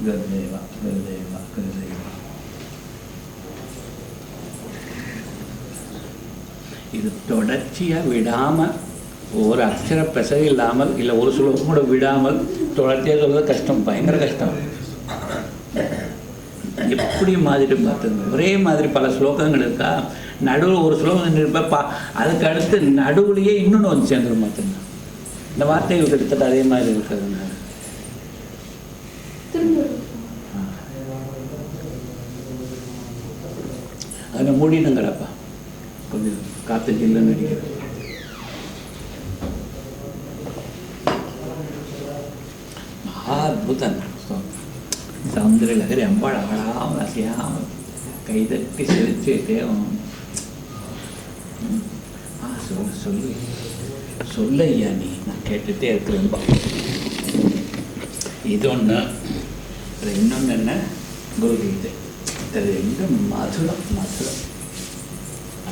குருதேவா குருதேவா குருதேவா. இது தொடர்ச்சியாக விடாமல், ஒரு அக்ஷர பிசகு இல்லாமல், இல்லை ஒரு ஸ்லோகம் கூட விடாமல் தொடர்ச்சியாக சொல்கிறது கஷ்டம், பயங்கர கஷ்டம். எப்படி மாதிரி பார்த்துங்க, ஒரே மாதிரி பல ஸ்லோகங்கள் இருக்கா, நடுவில் ஒரு ஸ்லோகம் இருப்பா, அதுக்கு அடுத்து நடுவுலையே இன்னொன்று வந்து சேர்ந்துடும் பார்த்துங்க. இந்த வார்த்தைகள் கிட்டத்தட்ட அதே மாதிரி இருக்கிறதுனால அதை மூடினுங்கிறப்பா, கொஞ்சம் காற்று ஜில்லுன்னு அடிக்கிறது. மகாத்புதம் சமுதிரலகரி அம்பாள் ஆடாமல் அசையாமல் கைதட்டி சிரிச்சு தேவம். சொல்லு சொல்ல ஐயா, நீ நான் கேட்டுகிட்டே இருக்கிறேன்பா. இது ஒன்று, இன்னொன்று என்ன, குருகீதை. அது ரெண்டும் மதுரம் மதுரம்,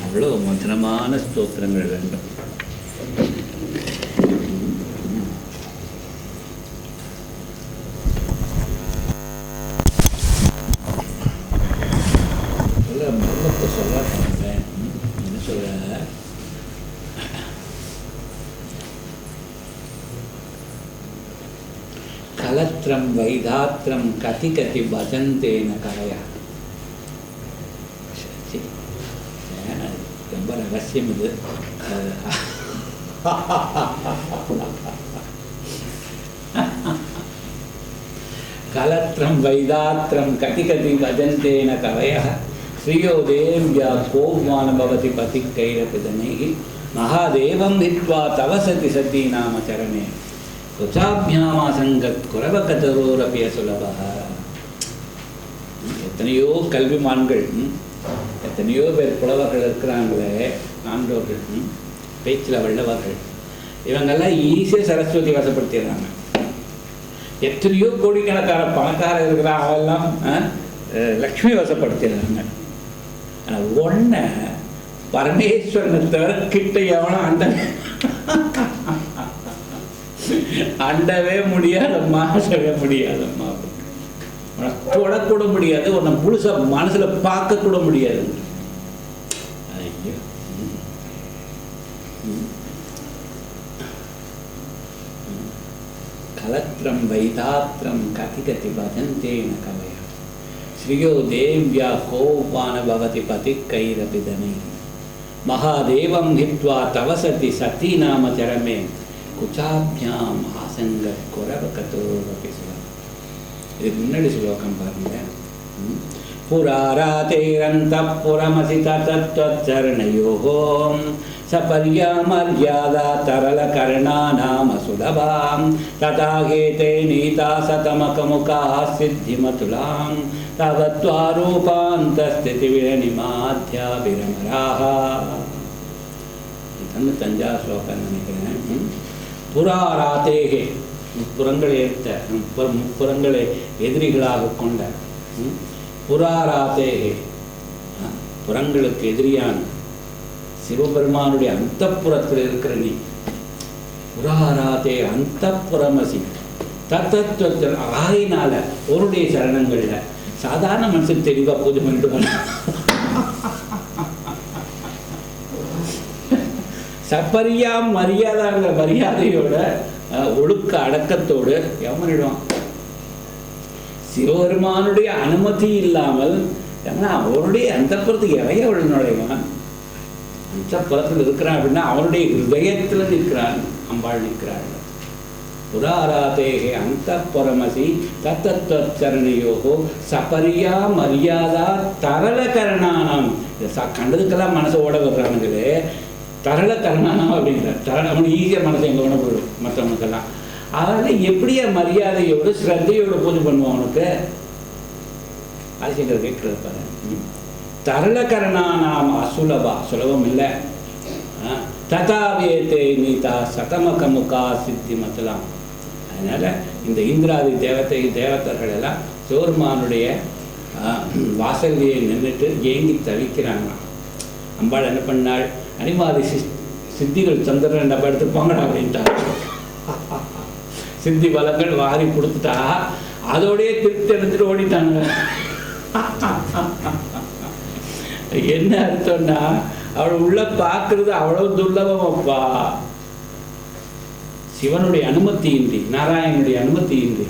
அவ்வளோ மதுரமான ஸ்தோத்திரங்கள் வேண்டும். என்ன சொல்ற, கலத்திரம் வைதாத்திரம் கதி கதி பஜந்தேன கலையா. ரொம்ப ரகசியம் இது. கலத்திரம் வைதாத்திரம் கதி கதி பஜந்தேன கலையா ஸ்ரீயோ தேவ்யா கோப்மான பவதி பதி கைரபிதனை மகாதேவம் வித்வா தவசதி சதி நாம சரணே குச்சாபியாமாசங்கத் குரவகதரோரபிய சுலபா. எத்தனையோ கல்விமான்கள், எத்தனையோ பேர் புலவர்கள் இருக்கிறாங்களே, ஆண்டோர்கள், பேச்சில் வல்லவர்கள், இவங்கெல்லாம் ஈஸியாக சரஸ்வதி வசப்படுத்திடுறாங்க. எத்தனையோ கோடிக்கணக்கான பணக்காரர் இருக்கிற அவெல்லாம் லக்ஷ்மி வசப்படுத்திடுறாங்க. ஆனால் ஒன்றை பரமேஸ்வரனை தவிர கிட்ட எவனும் அண்டவே முடியாதம்மா, அசவே முடியாதம்மா, தொடக்கூட முடியாது, உன்னை முழுசா மனசுல பார்க்க கூட முடியாது. ஐயோ, கலத்திரம் வைதாத்திரம் கதி கதி பஜந்தேன கவயா ஸ்ரீயோ தேவ்யா கோபான பவதி பதி கைரபிதனை மகாதேவம் ஹித்வா தவசதி சதி நாம சரமே குச்சாபியாம் ஆசங்க குரவகதோரபி சுலபா. இதுக்கு முன்னாடி ஸ்லோகம் பாருங்க. புராராதேரந்தப்புரமசி தத்வச்சரணயோஹோ சபர்யா மர்யாதா தரல கர்ணாநாம சுலபாம் ததாகேதே நீதா சதமகமுகா சித்திமதுலாம் தவத்வாரூபாந்தஸ்திதி விரணிமாத்யா விரமராஹ. இதுன்னு தஞ்சா ஸ்லோகம் நினைக்கிறேன். புராராதேகே, முப்புறங்களை ஏற்ற, முப்புறங்களை எதிரிகளாக கொண்ட, புராராதேகே புறங்களுக்கு எதிரியான சிவபெருமானுடைய அந்தப்புறத்தில் இருக்கிற நீ, புராராதே அந்தப்புறமசி தத்துவத்தில் ஆகையினால அவருடைய சரணங்கள்ல சாதாரண மனுஷன் தெளிவா பூஜை பண்ணிட்டு சப்பரியா மரியாதைங்கிற மரியாதையோட ஒழுக்க அடக்கத்தோடு எவனிடுவான். சிவபெருமானுடைய அனுமதி இல்லாமல் அவருடைய அந்தப்புறத்துக்கு இறைய நுழைவான். அந்தப்புறத்தில் இருக்கிறான் அப்படின்னா அவனுடைய ஹிருதயத்தில் நிற்கிறான், அம்பாள் நிற்கிறாள். புராராதேகே அந்தப்புரமசி தத்தத்வச்சரணையோகோ சபரியா மரியாதா தரல கரணானாம். கண்டதுக்கெல்லாம் மனசை ஓட வர்றானுங்களே, தரல கரணானாம் அப்படிங்கிறார். அவனுக்கு ஈஸியாக மனசை எங்கே வேணா போயிடும் மற்றவனுக்கெல்லாம். அதனால் எப்படியா மரியாதையோடு ஸ்ரத்தையோடு பூஜை பண்ணுவான் அவனுக்கு? ஆதிசங்கர் கேட்குறது பாரு. தரல கரணானாம் அசுலபா, சுலபம் இல்லை. ததாவியத்தே நீதா சதமகமுகா சித்தி மத்தலாம். அதனால் இந்த இந்திராதி தேவத்தர்கள் எல்லாம் சிவபெருமானுடைய வாசல்லையே நின்றுட்டு ஏங்கி தவிக்கிறாங்களாம். அம்பாள் என்ன பண்ணாள், அனிமாதி சித்திகள் சந்திரன் நம்ம எடுத்து போங்கடா அப்படின்ட்டா. சித்தி பலங்கள் வாரி கொடுத்துட்டா. அதோடய திருப்தி எடுத்துட்டு ஓடிட்டாங்க. என்ன அர்த்தம்னா அவள் உள்ள பார்க்கறது அவ்வளவு துர்லபமாப்பா. சிவனுடைய அனுமதியின்றி, நாராயணனுடைய அனுமதியின்றி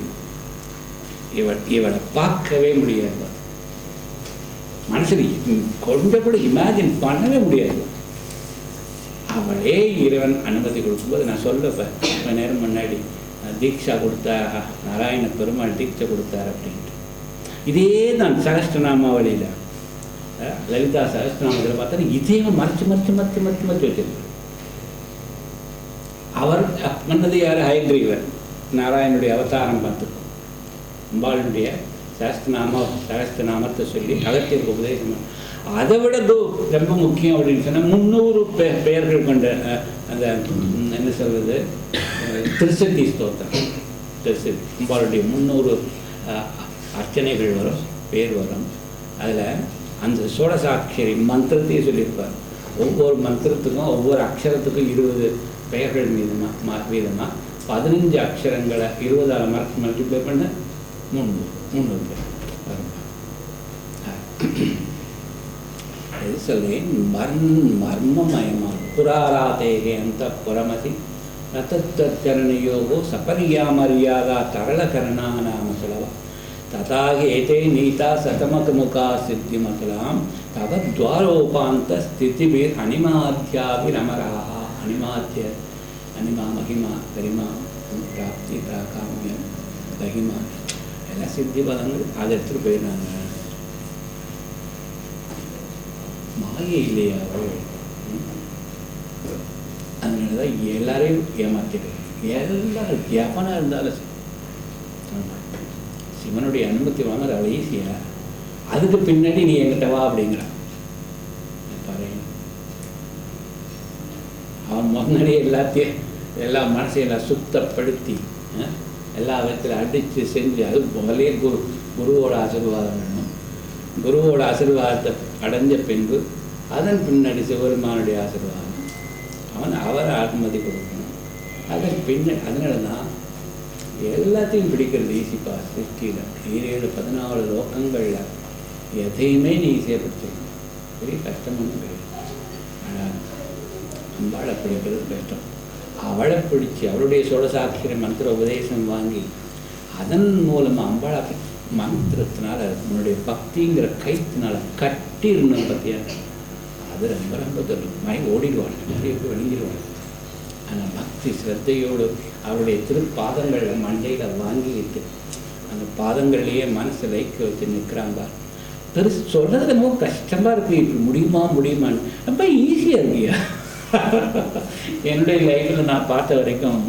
இவளை பார்க்கவே முடியாது. மனசுல கொஞ்சம் கூட இமேஜின் பண்ணவே முடியாது. அவளே இறைவன் அனுமதி கொடுக்கும்போது நான் சொல்லப்பேன் கொஞ்ச நேரம் முன்னாடி தீட்சா கொடுத்தா, நாராயண பெருமாள் தீட்சை கொடுத்தார் அப்படின்ட்டு. இதே தான் சகஸ்ரநாமாவளியில், லலிதா சகஸ்ரநாமத்தில் பார்த்தா இதே மறைச்சு மறைச்சு மறைச்சு மறைச்சு மறைச்சு வச்சிருக்கார். அவர் பண்ணது யார்? ஹயக்ரீவர். நாராயணனுடைய அவதாரம் பார்த்துக்கோ. அம்பாளுடைய சகஸ்ரநாமத்தை சொல்லி அகத்தியருக்கு உபதேசம். அதை விட ரொம்ப முக்கியம் அப்படின்னு சொன்னால் 300 பெயர்கள் கொண்ட அந்த என்ன சொல்வது திருசத்தி ஸ்தோத்திரம். திருசத்தி அம்பாளுடைய 300 அர்ச்சனைகள் வரும், பேர் வரும். அதில் அந்த சோடசாட்சரி மந்திரத்தையும் சொல்லியிருப்பார். ஒவ்வொரு மந்திரத்துக்கும் ஒவ்வொரு அக்ஷரத்துக்கும் 20 பெயர்கள் வீதமாக 15 அக்ஷரங்களை 20ஆல் மல்டிப்ளை பண்ண 300 பேர் வரும். இது சொல்லி மர்மமயமாக புராராதேகே அந்த புறமதி ரத்தச்சரணையோகோ சபரியாமரியாதா தரளகரணா நாம சொல்லவா ததாகி ஏதே நீதா சதமகமுகா சித்திமகலாம் தவ துவாரோபாந்த ஸ்திதிபிர் அனிமாத்தியாபிரமராக. அனிமாத்திய அனிமா மகிமா கரிமா பிராப்தி பிராகாமியம் மகிமா எல்லாம் சித்தி பதங்கள் அதை எடுத்துகிட்டு போயிடுறாங்க. மாயை இல்லையா அவள்? அதனால தான் எல்லாரையும் ஏமாத்திடுறேன். எல்லாரும் எவனாக இருந்தாலும் சிவனுடைய அனுமதி வாங்குற அவள் ஈஸியா. அதுக்கு பின்னாடி நீ என்கிட்ட வா அப்படிங்கிறான். பாரு, அவன் முன்னாடியே எல்லாத்தையும் எல்லா மனசையெல்லாம் சுத்தப்படுத்தி எல்லா விதத்தில் அடித்து செஞ்சு, அது முதலே குருவோட ஆசீர்வாதம் வேணும். குருவோட ஆசீர்வாதத்தை அடைஞ்ச பின்பு அதன் பின்னாடி சிவபெருமானுடைய ஆசீர்வாதம் அவர் அனுமதி கொடுக்கணும். அதன் பின்னாடி அதனால தான் எல்லாத்தையும் பிடிக்கிறது ஈஸிப்பா. சிருஷ்டியில் 14 லோகங்களில் எதையுமே நீ ஈஸியாக பிடிச்சிருக்கணும். பெரிய கஷ்டம் ஒன்றும் கிடையாது. ஆனால் அம்பாளை பிடிக்கிறது கஷ்டம். அவளை பிடிச்சி அவளுடைய சோடசாட்சிய மந்திர உபதேசம் வாங்கி அதன் மூலமாக அம்பாளை மந்திரத்தினால உன்னுடைய பக்திங்கிற கைத்தினால கட்டிடணும் பற்றியா. அது ரொம்ப ரொம்ப தொழில் ஓடிடுவாள், வெளிஞ்சிடுவாள். ஆனால் பக்தி சிரத்தையோடு அவருடைய திருப்பாதங்களில் மண்டையில் வாங்கிட்டு அந்த பாதங்கள்லேயே மனசு லைக்க வச்சு நிற்கிறாங்க. பெருசு சொல்கிறது ரொம்ப கஷ்டமாக இருக்குது. இப்படி முடியுமான்னு ரொம்ப ஈஸியாக இருக்கியா. என்னுடைய லைஃப்பில் நான் பார்த்த வரைக்கும்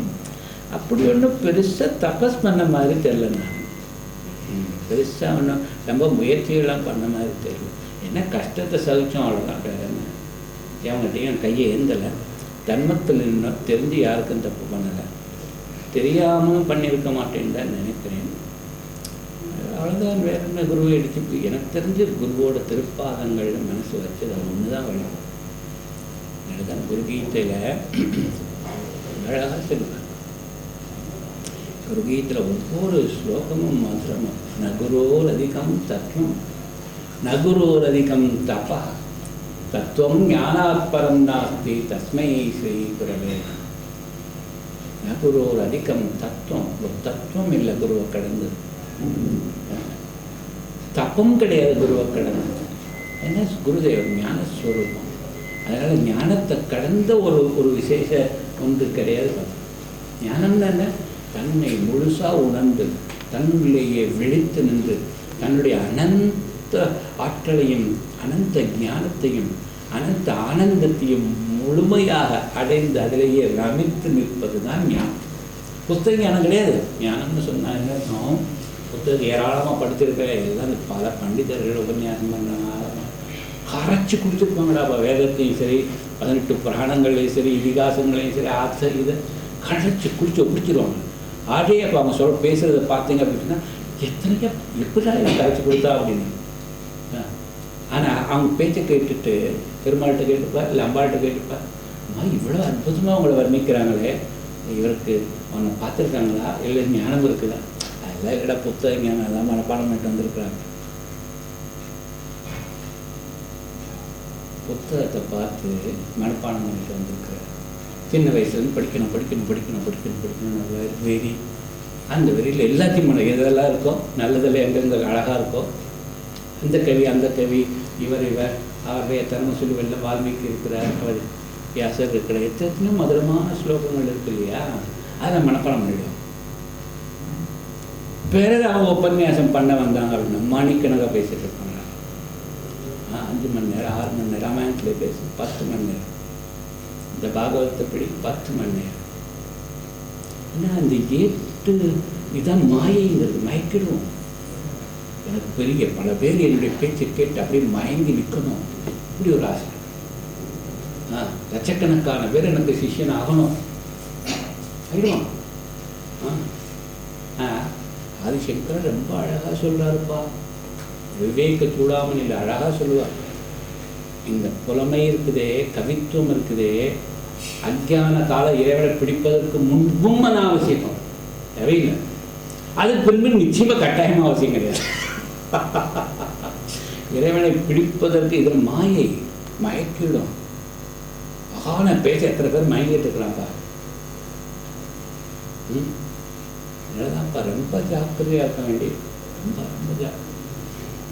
அப்படி ஒன்றும் பெருசாக தபஸ் பண்ண மாதிரி தெரியல. நான் பெருசாக ஒன்றும் ரொம்ப முயற்சிகள்லாம் பண்ண மாதிரி தெரியல. என்ன கஷ்டத்தை சகிச்சோம், அவ்வளோதான். வேறு என்ன அவங்ககிட்டையும் கையை ஏந்தலை. தர்மத்தில் இன்னும் தெரிஞ்சு யாருக்கும் தப்பு பண்ணலை, தெரியாமல் பண்ணியிருக்க மாட்டேன்னு தான் நினைக்கிறேன். அவ்வளோதான். வேறு என்ன குருவை எடுத்து எனக்கு தெரிஞ்ச குருவோட திருப்பாதங்கள் மனசு வச்சு அது ஒன்று தான் வழி. அதுதான் குருகீதையில் அழகாக சொல்லுவார். குருகீதையில் ஒவ்வொரு ஸ்லோகமும் மதுரமும் நகுரோர் அதிகம் தத்துவம் நகுரோர் அதிகம் தபா தத்துவம் ஞானாத்பரம் நாஸ்தி தஸ்மை ஸ்ரீ குரவே. நகுரோர் அதிகம் தத்துவம். ஒரு தத்துவம் இல்லை குருவை கடந்து, தப்பம் கிடையாது குருவை கடந்து. என்ன குருதேவர் ஞானஸ்வரூபம். அதனால் ஞானத்தை கடந்த ஒரு விசேஷ ஒன்று கிடையாது. ஞானம்னா என்ன? தன்னை முழுசாக உணர்ந்து தன்னிலேயே விழித்து நின்று தன்னுடைய அனந்த ஆற்றலையும் அனந்த ஞானத்தையும் அனந்த ஆனந்தத்தையும் முழுமையாக அடைந்து அதிலேயே ரமித்து நிற்பது தான் ஞானம். புத்தக ஞானம் கிடையாது. ஞானம்னு சொன்னால் என்ன அர்த்தம்? புத்தகம் ஏராளமாக படிச்சிருக்க எல்லாம் பல பண்டிதர்கள் உபன்யாசம் பண்ணாங்க, கரைச்சி குடிச்சிருப்பாங்கடாப்பா. வேதத்தையும் சரி 18 புராணங்களையும் சரி இதிகாசங்களையும் சரி இதை கரைச்சி குடிச்சிருவாங்க. ஆடே அப்போ அவங்க பேசுகிறத பார்த்தீங்க அப்படின்னா எத்தனைக்கா எப்படா கரைச்சி கொடுத்தா அப்படின்னு. ஆனால் அவங்க பேச்சை கேட்டுட்டு பெருமாள்கிட்ட கேட்டுப்பா இல்லை அம்பாள்கிட்ட கேட்டுப்பா, அம்மா இவ்வளோ அற்புதமாக அவங்கள வர்ணிக்கிறாங்களே, இவருக்கு அவங்க பார்த்துருக்காங்களா இல்லை ஞானம் இருக்குதா? விட புத்தகங்க அதான் மனப்பாடம் பண்ணிட்டு வந்திருக்கிறாங்க. புத்தகத்தை பார்த்து மனப்பாடம் பண்ணிட்டு வந்திருக்கிறார். சின்ன வயசுலேருந்து படிக்கணும் படிக்கணும் படிக்கணும் படிக்கணும் படிக்கணும் வெறி. அந்த வெறியில் எல்லாத்தையும் எதெல்லாம் இருக்கோ நல்லதில் எங்கெங்க அழகாக இருக்கோ இந்த கவி அந்த கவி இவர் அவருடைய தர்ம சொல்லுவெல்லாம் வால்மீகி இருக்கிறார், அவர் வியாசர் இருக்கிறார், எத்தனையோ மதுரமான ஸ்லோகங்கள் இருக்கு இல்லையா, அதை மனப்பாடம் பண்ணிடுவோம். பிறகு அவங்க உபன்யாசம் பண்ண வந்தாங்க அப்படின்னா மணிக்கணக்காக பேசிட்டு இருப்பாங்க. 5 மணி நேரம் 6 மணி நேரம் ராமாயணத்தில் பேசு 10 மணி நேரம், இந்த பாகவத்தை படி 10 மணி நேரம். ஆனால் அந்த 8 இதான் மாயைங்கிறது, மயக்கிடுவோம். எனக்கு பெரிய பல பேர் என்னுடைய பேச்சை கேட்டு அப்படியே மயங்கி நிற்கணும், இப்படி ஒரு ஆசை. லட்சக்கணக்கான பேர் எனக்கு சிஷ்யன் ஆகணும் ஆயிடுவான். ஆதிசங்கர் ரொம்ப அழகாக சொல்கிறாருப்பா, விவேக சூடாமணியில் அழகாக சொல்லுவார். இந்த புலமை இருக்குதே, கவித்துவம் இருக்குதே, அஞ்ஞான கால இறைவனை பிடிப்பதற்கு முன்பும் அனாவசியம் தேவையில்லை, அதுக்கு பின்பு நிச்சயமாக கட்டாயமாக அவசியம் கிடையாது. இறைவனை பிடிப்பதற்கு இதில் மாயை மயக்கிடும். மகான பேச எத்தனை பேர் மயங்கிட்டு இருக்கிறாங்க. அதனாலதான்ப்பா ரொம்ப ஜாக்கிரதையாக இருக்க வேண்டியது. ரொம்ப ரொம்ப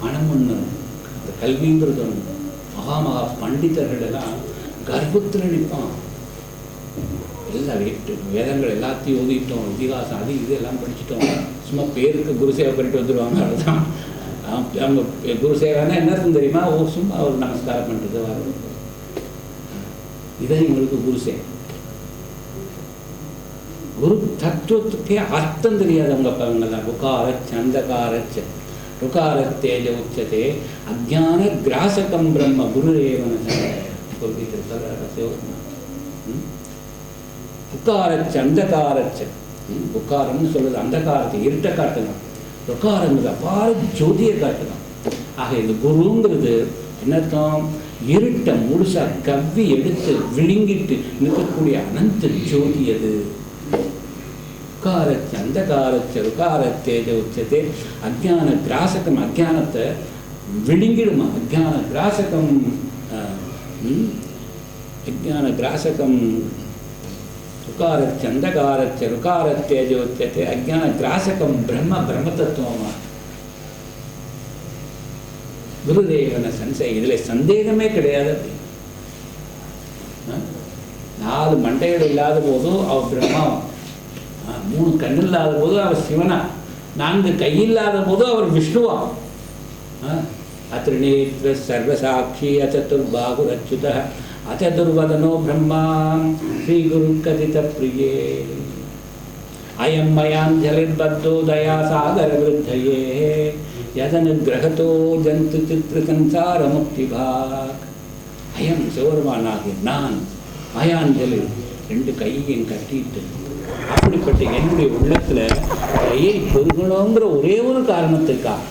மனம் ஒன்று, அந்த கல்விங்கிறது ஒன்று. மகா பண்டிதர்கள் எல்லாம் கர்ப்பத்தில் நிற்பான். எல்லாம் வேதங்கள் எல்லாத்தையும் ஓதிட்டோம், இதிகாசம் அது இது எல்லாம் படிச்சுட்டோம், சும்மா பேருக்கு குரு சேவை பண்ணிட்டு வந்துடுவாங்க. அதுதான் அவங்க குரு சேவைன்னா என்ன இருக்கும் தெரியுமா? சும்மா ஒரு நமஸ்காரம் பண்ணுறது வரும். இதான் இவங்களுக்கு குரு சேவை. குரு தத்துவத்துக்கே அர்த்தம் தெரியாதவங்க அவங்கெல்லாம். ருகாரச்ச அந்தகாரச்ச ருகாரத்தேஜ உச்சதே அஜான கிராசகம் பிரம்ம குருரேவன சொல்லிட்டு இருக்காரு. உக்காரச்ச அந்தகாரச்ச, உக்காரம்னு சொல்றது அந்தகாரத்தை இருட்டை காட்டணும், உக்காரங்கிறது அப்பார ஜோதியை காட்டணும். ஆக இந்த குருங்கிறது என்ன அர்த்தம்? இருட்டை முழுசா கவ்வி எடுத்து விழுங்கிட்டு நிற்கக்கூடிய அனந்த ஜோதி அது. உக்காரச்ச அந்தகாரச்ச ருகாரத்தேஜ உச்சதே அஜான கிராசகம், அஜானத்தை விழுங்கிடுமா. அஜான கிராசகம், அஜான கிராசகம் ருகாரச்ச அந்தகாரச்ச ருகாரத்தேஜ உச்சதே அஜான கிராசகம் பிரம்ம, பிரம்ம தத்துவமா குருதேவன சன்சய. இதுல சந்தேகமே கிடையாது. 4 மண்டைகள் இல்லாத போதும் அவர் பிரம்மா, 3 கண் இல்லாத போது அவர் சிவனா, 4 கை இல்லாத போது அவர் விஷ்ணுவா. அத்ரிநேத்ர சர்வசாட்சி அச்சதுர்பாகுரச்சுத அச்சதுர்வதனோ பிரம்மா ஸ்ரீ குரு கதித பிரியே அயம் மயாஞ்சலிர்பத்தோ தயா சாகர விருத்தயே யதனுகிரகதோ ஜந்து சித்திர சம்சார முக்திபாக். அயம் சிவருமானாகிய நான் மயாஞ்சலி 2 கையையும் கட்டிட்டு அப்படிப்பட்ட என்னுடைய உள்ளத்தில் கையை பெருகணுங்கிற ஒரே ஒரு காரணத்துக்காக,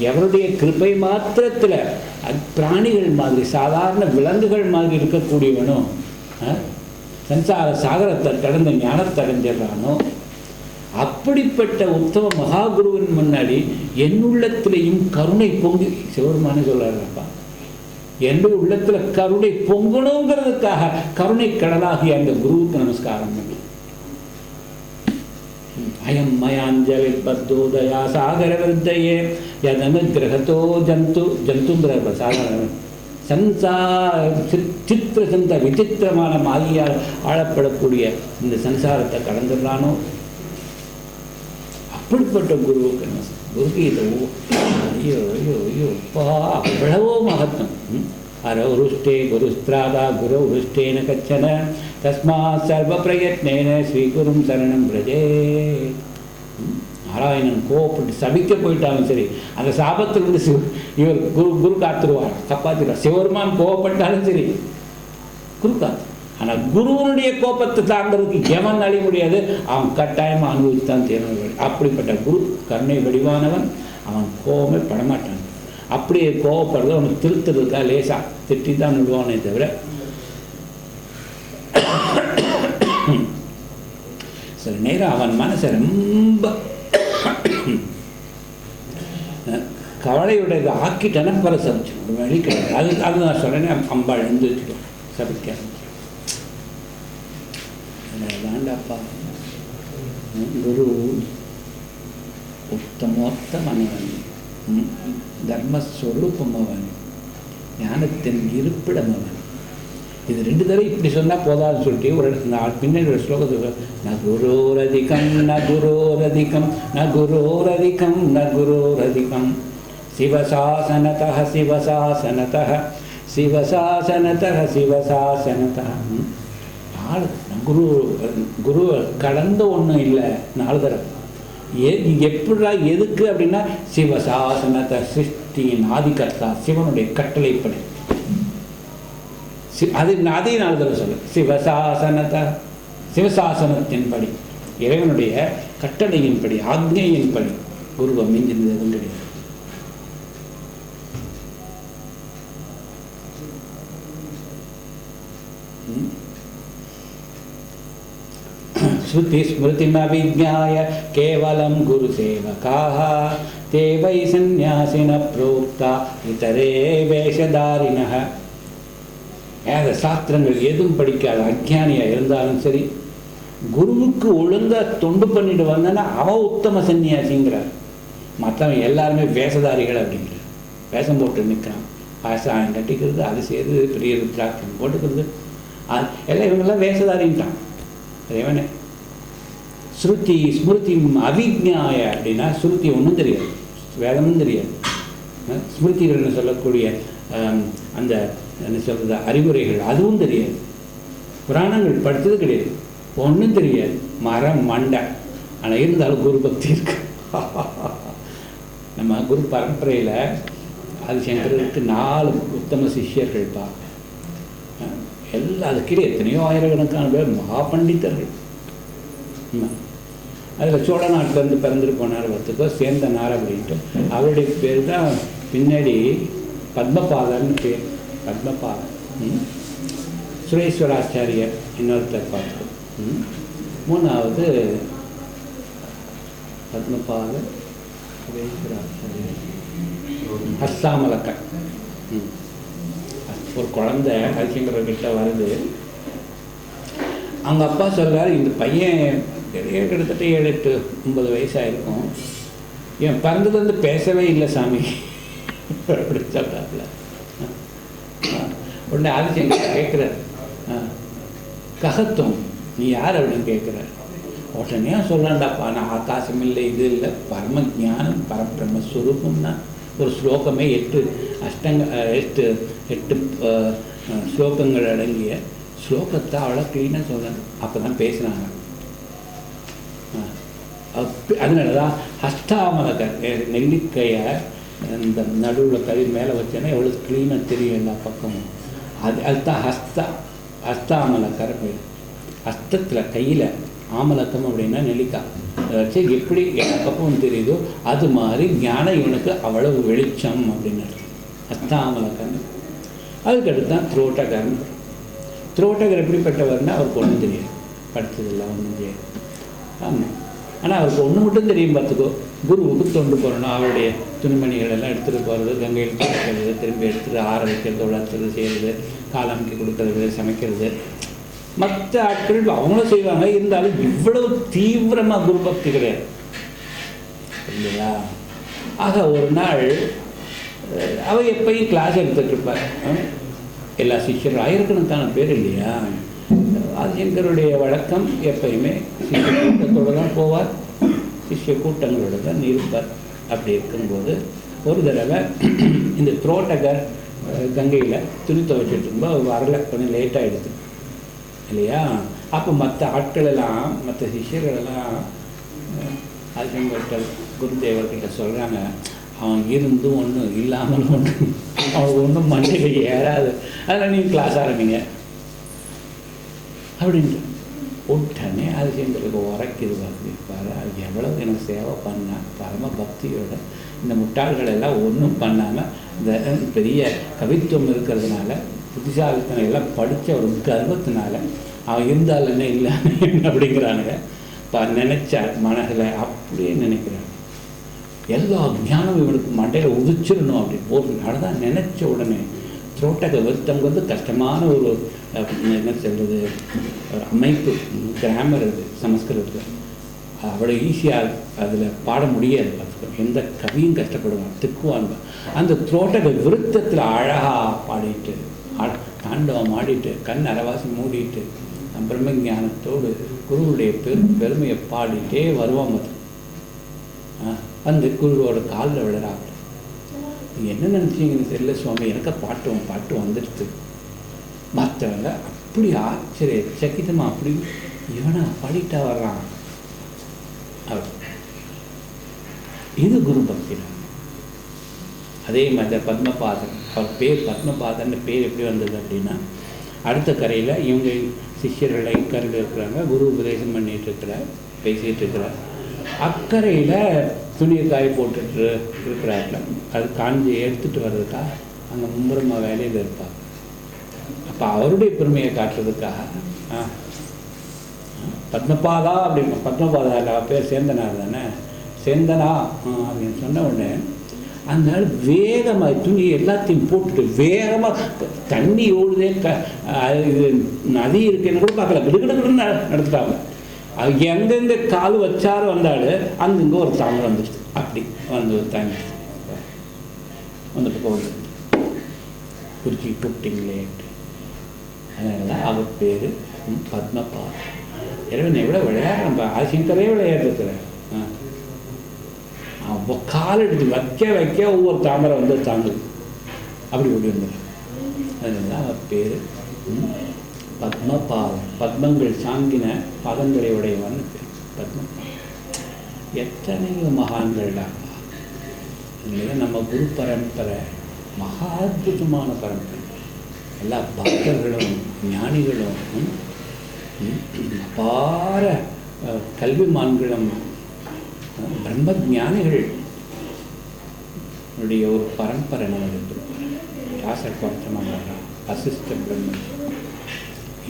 எவருடைய கிருபை மாத்திரத்தில் பிராணிகள் மாதிரி சாதாரண விலங்குகள் மாதிரி இருக்கக்கூடியவனும் சம்சார சாகரத்தை கடந்த ஞானத்தை அடைஞ்சிடறானோ அப்படிப்பட்ட உத்தம மகாகுருவின் முன்னாடி என் உள்ளத்திலையும் கருணை பொங்கி, சிவருமானே சொல்றாருப்பா, என் உள்ளத்துல கருணை பொங்கணுங்கிறதுக்காக கருணை கடலாகிய அந்த குருவுக்கு நமஸ்காரம் பண்ணி அயம் மயாஞ்சலி பத்தோதயா சாகர விருத்தையே யதனுகிரகதோ ஜந்து ஜந்துங்கிற சாகர சித்திர சந்த விசித்திரமான மாயியால் ஆளப்படக்கூடிய இந்த சம்சாரத்தை கடந்துடலானோ அப்படிப்பட்ட குருவுக்கு குருக்கு இதோ ஐயோ ஐயோ ஐயோ அப்பா அவ்வளவோ மகத்துவம். அரௌருஷ்டே குருஸ்திராதா குருஷ்டேன கச்சன தஸ்மாத் சர்வ பிரயத்னேன ஸ்ரீகுரும் சரணம் பிரஜே. நாராயணன் கோவப்பட்டு சபிக்க போயிட்டாலும் சரி, அந்த சாபத்திலிருந்து இவர் குரு காத்துருவார், காப்பாற்றிடுவார். சிவருமான் கோவப்பட்டாலும் சரி குரு காத்து. ஆனால் குருவனுடைய கோபத்தை தாங்கிறதுக்கு எவன் அழிய முடியாது, அவன் கட்டாயமாக அனுபவித்தான் தேர்வு. அப்படிப்பட்ட குரு கருணை வடிவானவன், அவன் கோபமே படமாட்டான். அப்படியே கோவப்படுறது அவனுக்கு திருத்துறதுக்கா லேசாக திட்டி தான் விடுவானே தவிர சில நேரம் அவன் மனசை ரொம்ப கவலையுடைய ஆக்கிட்டேன்னா பல சமைச்சிடும் வழி கிடையாது. அது நான் சொல்கிறேன்னே அம்பாள் எழுந்துச்சுடும் சமைக்க வேண்டாப்பா. குரு உத்தமோத்தமனவன், தர்மஸ்வரூபமவன், ஞானத்தின் இருப்பிடமவன். இது 2 தடவை இப்படி சொன்னால் போதான்னு சொல்லிட்டு ஒரு பின்னாடி ஒரு ஸ்லோகத்துக்கு ந குரோரதிகம் ந குரோரதிகம் ந குரோரதிகம் ந குரோரதிகம் சிவசாசனதः சிவசாசனதः சிவசாசனதः சிவசாசனதः. 4 குரு குரு கடந்த ஒன்றும் இல்லை. 4 தடவை எப்படா எதுக்கு அப்படின்னா சிவசாசனத்தை சிருஷ்டியின் ஆதிகர்த்தா சிவனுடைய கட்டளைப்படி அது அதையும் 4 தடவை சொல்ல. சிவசாசனத்தை சிவசாசனத்தின்படி இறைவனுடைய கட்டளையின்படி ஆக்ஞையின்படி குருவை மிஞ்சினதும் கிடையாது. ஸ்ருதி ஸ்மிருதிமவிஜ்ஞாய கேவலம் குரு சேவகாः தே வை சந்நியாசின ப்ரோக்தா இதரே வேஷதாரிணः. வேத சாஸ்திரங்கள் எதுவும் படிக்காத அஜ்ஞானியாக இருந்தாலும் சரி, குருவுக்கு ஒழுங்காக தொண்டு பண்ணிட்டு வந்தேன்னா அவன் உத்தம சன்னியாசிங்கிறார். மற்றவன் எல்லாருமே வேஷதாரிகள் அப்படிங்கிறார். வேஷம் போட்டு நிற்கிறான், பாயசாயம் கட்டிக்கிறது, அது செய்கிறது, பெரிய ருத்ராட்சம் போட்டுக்கிறது, எல்லாம் இவங்கெல்லாம் வேஷதாரின்ட்டான். அதேவனே ஸ்ருதி ஸ்மிருதி அவிஜ்ஞாய அப்படின்னா ஸ்ருதி ஒன்றும் தெரியாது, வேதமும் தெரியாது. ஸ்மிருதிகள்னு சொல்லக்கூடிய அந்த என்ன சொல்கிறது அறிவுரைகள் அதுவும் தெரியாது. புராணங்கள் படித்தது கிடையாது, ஒன்றும் தெரியாது, மரம் மண்டை. ஆனால் இருந்தாலும் குரு பக்தி இருக்கு. நம்ம குரு பரம்பரையில் ஆதிசங்கருக்கு 4 உத்தம சிஷ்யர்கள்ப்பா. எல்லாம் அதுக்கீழே எத்தனையோ ஆயிரக்கணக்கான பேர் மகா பண்டிதர்கள். அதில் சோழ நாட்டிலேருந்து பிறந்துட்டு போனார் ஒருத்தக்கோ சேந்தனார் அப்படின்ட்டு. அவருடைய பேர் தான் பின்னாடி பத்மபாதன்னு பேர். பத்மபாதன். சுரேஸ்வராச்சாரியர் இன்னொருத்தர் பார்த்தோம். 3வது பத்மபாதன் சுரேஸ்வராச்சாரியர் ஹஸ்தாமலக்கன். ஒரு குழந்தை ஹரிசங்கர்கிட்ட வருது. அவங்க அப்பா சொல்கிறார், இந்த பையன் பெரிய கிட்டத்தட்ட 7, 8, 9 வயசாயிருக்கும், என் பிறந்ததுலேருந்து பேசவே இல்லை சாமி அப்படி சொல்கிறாப்புல. உடனே ஹரிசங்கர் கேட்குறார், ககத்துவம் நீ யார் அப்படின்னு கேட்குறார். உடனே சொல்கிறான்டாப்பா, நான் ஆகாசம் இல்லை, இது இல்லை, பரம ஜானம் பரபிரம்மஸ்வரூபம்னா ஒரு ஸ்லோகமே 8 ஸ்லோகங்கள் அடங்கிய ஸ்லோகத்தை அவ்வளோ க்ளீனாக சொல்லணும். அப்போ தான் பேசுகிறாங்க. அதனால தான் ஹஸ்தாமலகர் நெல்லிக்கையை இந்த நடுவில் கை மேலே வச்சோன்னா எவ்வளோ க்ளீனாக தெரியும் எல்லா பக்கமும். அதுதான் ஹஸ்தாமலக்கர் பேர். ஹஸ்தத்தில் கையில் ஆமலக்கம் அப்படின்னா நெல்லிக்காய் வச்சு எப்படி எல்லா பக்கமும் தெரியுதோ அது மாதிரி ஞானம் இவனுக்கு அவ்வளவு வெளிச்சம் அப்படின்னு ஹஸ்தாமலக்கன்னு. அதுக்கடுத்து தான் த்ரோட்டகர்னு. த்ரோட்டகர் எப்படிப்பட்டவர்னா அவருக்கு ஒன்றும் தெரியாது, படித்ததில்லை, ஒன்றும் தெரியாது. ஆமாம், ஆனால் அவருக்கு ஒன்று மட்டும் தெரியும், பார்த்துக்கோ. குருவுக்கு தொண்டு போகணும், அவருடைய துணிமணிகள் எல்லாம் எடுத்துகிட்டு போகிறது, கங்கையில் கொடுக்கறது, திரும்பி எடுத்துகிட்டு ஆற வைக்கிறது, உலர்த்துறது, செய்கிறது, காலமைக்கு கொடுக்கறது, சமைக்கிறது. மற்ற ஆட்கள் அவங்களும் செய்வாங்க, இருந்தாலும் இவ்வளவு தீவிரமாக குரு பக்தி கிடையாது இல்லையா. ஆக ஒரு நாள் அவர் எப்பயும் கிளாஸ் எடுத்துகிட்டு இருப்பார். எல்லா சிஷ்யர்கள் ஆயிரக்கணக்கான பேர் இல்லையா. ஆதிசங்கருடைய வழக்கம் எப்பயுமே சிஷ்ய கூட்டத்தோடு தான் போவார், சிஷ்ய கூட்டங்களோடு தான் இருப்பார். அப்படி இருக்கும்போது ஒரு தடவை இந்த த்ரோட்டகர் கங்கையில் துணி துவைச்சிட்டு இருக்கும்போது அவர் வரல, கொஞ்சம் லேட்டாகிடுது இல்லையா. அப்போ மற்ற ஆட்களெல்லாம் மற்ற சிஷ்யர்களெல்லாம் ஆதிசங்கர்கிட்ட குருதேவர்கிட்ட சொல்கிறாங்க, அவன் இருந்தும் ஒன்று இல்லாமலும் ஒன்று, அவனுக்கு ஒன்றும் மண்டையில் ஏறாது, அதனால் நீங்கள் கிளாஸ் ஆரம்பிங்க அப்படின்ட்டு. உடனே ஆதிசங்கருக்கு உரைக்குது பார்த்துப்பாரு, அது எவ்வளவு எனக்கு சேவை பண்ணால் பரம பக்தியோட. இந்த முட்டாள்களெல்லாம் ஒன்றும் பண்ணாமல் இந்த பெரிய கவித்துவம் இருக்கிறதுனால, புத்திசாலித்தனம் எல்லாம் படித்த ஒரு கர்வத்தினால அவன் இருந்தால் என்ன இல்லை அப்படிங்கிறானுங்க. நினைச்ச மனதில் அப்படியே நினைக்கிறான். எல்லா ஞானம் இவனுக்கு மண்டையில் உதிச்சிடணும் அப்படின்னு ஒரு தான் நினச்ச உடனே துரோட்டக விருத்தங்கிறது கஷ்டமான ஒரு என்ன சொல்கிறது அமைப்பு, கிராமர் அது சமஸ்கிருதத்தில். அவ்வளோ ஈஸியாக அதில் பாட முடியாது. எந்த கவியும் கஷ்டப்படுவான், திக்குவான். அந்த துரோட்டக விருத்தத்தில் அழகாக பாடிட்டு தாண்டவம் ஆடிட்டு கண் அரைவாசி மூடிட்டு பிரம்ம ஞானத்தோடு குருவுடைய பெருமையை பாடிட்டே வருவான். அந்த குருவோட காலில் விழறாங்க. என்ன நினச்சிங்கன்னு தெரியல சுவாமி, எனக்கு பாட்டு வந்துடுது. மற்றவங்க அப்படி ஆச்சரிய சக்கிதமாக அப்படி இவனை பாடிட்டா வர்றான். இது குரு பக்தி. அதே மாதிரி பத்மபாதன், அவர் பேர் பத்மபாதன் பேர் எப்படி வந்தது அப்படின்னா, அடுத்த கரையில் இவங்க சிஷ்யர்கள் இக்கரையில் இருக்கிறாங்க, குரு உபதேசம் பண்ணிகிட்டு இருக்கிறார், பேசிகிட்டு இருக்கிறார். அக்கறையில் துணியை காய போட்டுட்டு இருக்கிறார்கள். அது காஞ்சி எடுத்துகிட்டு வர்றதுக்காக அங்கே மும்முரமாக வேலையில் இருப்பார். அப்போ அவருடைய பெருமையை காட்டுறதுக்காக பத்மபாதா அப்படின்னு, பத்மபாதா பேர் சேந்தனார் தானே, சேந்தனா அப்படின்னு சொன்ன உடனே அந்த வேகமாக துணி எல்லாத்தையும் போட்டுட்டு வேகமாக தண்ணி ஓடுதே இது நதி இருக்குன்னு கூட பார்க்கல, கிடுகிடுன்னு நடத்துட்டாங்க. அது எங்கெங்கே கால் வச்சாரு வந்தாலும் அங்கங்கே ஒரு தாமரை வந்துடுச்சு. அப்படி வந்து ஒரு தாங்கி வந்துட்டு போகுது, குறிச்சி கூப்பிட்டீங்களே. அதனால தான் அவர் பேர் பத்மபாதன். இறைவனை விட விளையாட நம்ம ஆசிங்கரே விளையாடுறேன். கால் எடுத்து வைக்க ஒவ்வொரு தாமரை வந்து தாங்குது, அப்படி ஓடி வந்துடும். அதனால தான் அவர் பேர் பத்மபாதன். பத்மங்கள் சாங்கின பாதங்களை உடையவன் பேர் பத்மபாதன். எத்தனையோ மகான்கள்லாம். அதனால நம்ம குரு பரம்பரை மகா அற்புதமான பரம்பரை. எல்லா பக்தர்களும் ஞானிகளும் அபார கல்விமான்களும் பிரம்ம ஞானிகள் ஒரு பரம்பரை நமக்கு. ராசர்பட்சமாக வசிஷ்ட பிரம்மன்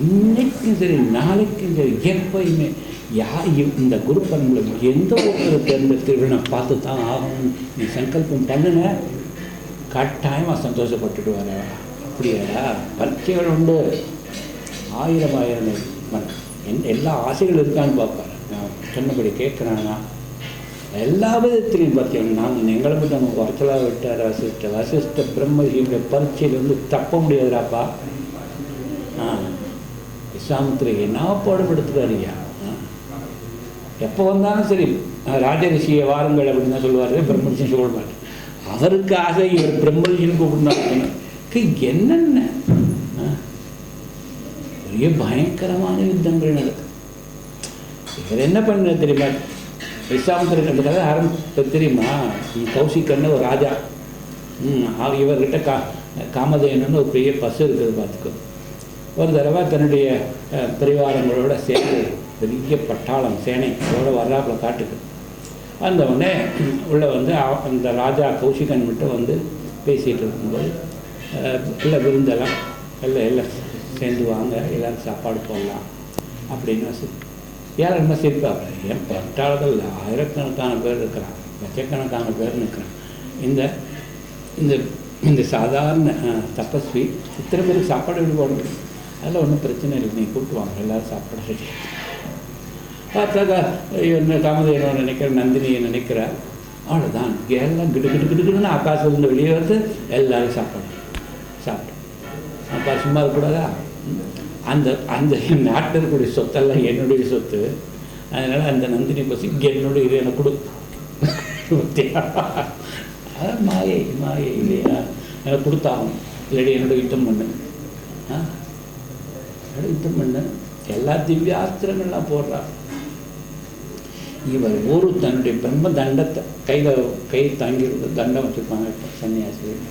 இன்னைக்கும் சரி நாளைக்கும் சரி எப்பயுமே இந்த குரு பரம்பரை எந்த ஒருத்தர் தேர்ந்தெடுத்து நான் பார்த்து தான் ஆகணும் நீ சங்கல்பம் பண்ணுன, கட்டாயமாக சந்தோஷப்பட்டுட்டு வர. அப்படியா பரீட்சைகள் உண்டு, ஆயிரம் எல்லா ஆசைகள் இருக்கான்னு பார்ப்பார். நான் சொன்னபடி கேட்குறானா எல்லா விதத்திலையும் பார்த்தீங்கன்னா நாங்கள் எங்களை மட்டும் நம்ம குறைச்சலாக விட்டார். வசிஷ்ட பிரம்மரிஷியுடைய பரீட்சையில் தப்ப முடியாதுராப்பா. விஸ்வாமித்திரர் என்ன பாடுபடுத்துறாருயா. எப்போ வந்தாலும் சரி ராஜரிஷியை வாருங்கள் அப்படின்னு தான் சொல்லுவார், பிரம்மரிஷின்னு சொல்ல மாட்டேன். அவருக்கு ஆசை இவர் பிரம்மரிஷின்னு கூப்பிடுனாங்க. என்னென்ன பெரிய பயங்கரமான யுத்தங்கள் நடக்குது. இவர் என்ன பண்ண தெரியுமா, விஸ்வாமித்திரர் கதை ஆரம்பித்த தெரியுமா, கௌசிக்கன்னு ஒரு ராஜா, இவர்கிட்ட காமதேனன்னு ஒரு பெரிய பசு இருக்குது பார்த்துக்கோ. ஒரு தடவை தன்னுடைய பரிவாரங்களோட சேர்ந்து பெரிய பட்டாளம் சேனை அதோட வர்றாப்புல காட்டுக்கு அந்த உடனே உள்ளே வந்து அந்த ராஜா கௌசிகன் மட்டும் வந்து பேசிகிட்டு இருக்கும்போது இல்லை விருந்தெல்லாம் எல்லாம் சேர்ந்து வாங்க, எல்லோரும் சாப்பாடு போடலாம் அப்படின்னு யார் என்ன சிரிப்பாங்க. என் பட்டாளர்கள் ஆயிரக்கணக்கான பேர் இருக்கிறான், லட்சக்கணக்கான பேர் இருக்கிறான். இந்த இந்த இந்த சாதாரண தபஸ்வி இத்தனை பேருக்கு சாப்பாடு எப்படி போட முடியும்? அதில் ஒன்றும் பிரச்சனை இல்லை, நீ கூப்பிட்டு வாங்க எல்லோரும் சாப்பாடு. பார்த்தாக்கா என்ன காமதேவனை நினைக்கிற, நந்தினியை நினைக்கிறார். அவ்வளோதான், எல்லாம் கிடுன்னு ஆகாசத்துலேருந்து வெளியே வந்து எல்லோரும் சாப்பிட்டு அப்பா சும்மா இருக்கக்கூடாதா? அந்த அந்த நாட்டில் இருக்கக்கூடிய சொத்தெல்லாம் என்னுடைய சொத்து. அதனால் அந்த நந்தினி பசி என்னுடைய இது எனக்கு கொடு. அதான் மாயை இல்லையா, எனக்கு கொடுத்தாகும். இல்லாடி என்னோட யுத்தம் பண்ணு, யுத்தம் பண்ணு. எல்லா திவ்யாஸ்திரங்கள்லாம் போடுறா. இவர் ஒரு தன்னுடைய பிரம்ம தண்டத்தை கை தாங்கியிருந்த தண்டம் வச்சுருப்பாங்க இப்போ சன்னியாசிகள்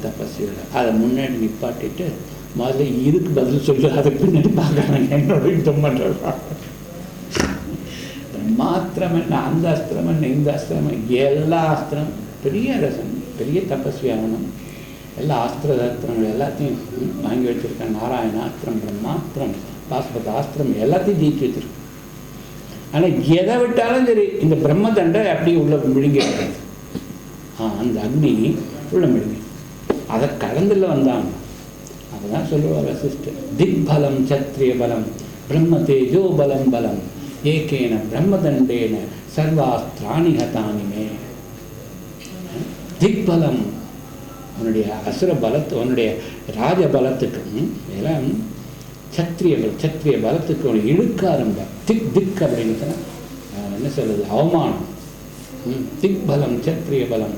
தபஸ்வியோட. அதை முன்னாடி நிப்பாட்டிட்டு முதல்ல இதுக்கு பதில் சொல்லு, அதை பின்னாடி பார்க்குறாங்க என்னோட யுத்தம் பண்ணுறா. பிரம்மாஸ்திரம் என்ன, அந்த அஸ்திரம் என்ன, இந்த அஸ்திரம், எல்லா அஸ்திரம் பெரிய ரசம், பெரிய தபஸ்வி ஆகணும். எல்லா அஸ்திரங்கள் எல்லாத்தையும் வாங்கி வச்சுருக்கேன். நாராயணாஸ்திரம், பிரம்மாஸ்திரம், பாஸ்பதாஸ்திரம் எல்லாத்தையும் ஜெயிச்சு வச்சுருக்கேன். ஆனால் எதை விட்டாலும் சரி இந்த பிரம்மதண்டை அப்படி உள்ள விழுங்கிடுறது. அந்த அக்னி உள்ள விழுங்கி அதை கடந்துல வந்தாங்க. அதுதான் சொல்லுவார் வசிஷ்டர், திக்பலம் சத்ரிய பலம் பிரம்ம தேஜோ பலம் பலம் ஏகேன பிரம்மதண்டேன சர்வாஸ்திராணி ஹதானிமே. திக்பலம் அவனுடைய அசுர பலத்து, அவனுடைய ராஜ பலத்துக்கும் இதெல்லாம் சத்திரிய பலத்துக்கு அவனை இழுக்க ஆரம்ப. திக் அப்படின்னு சொன்னால் என்ன சொல்றது, அவமானம். திக் பலம் சத்திரிய பலம்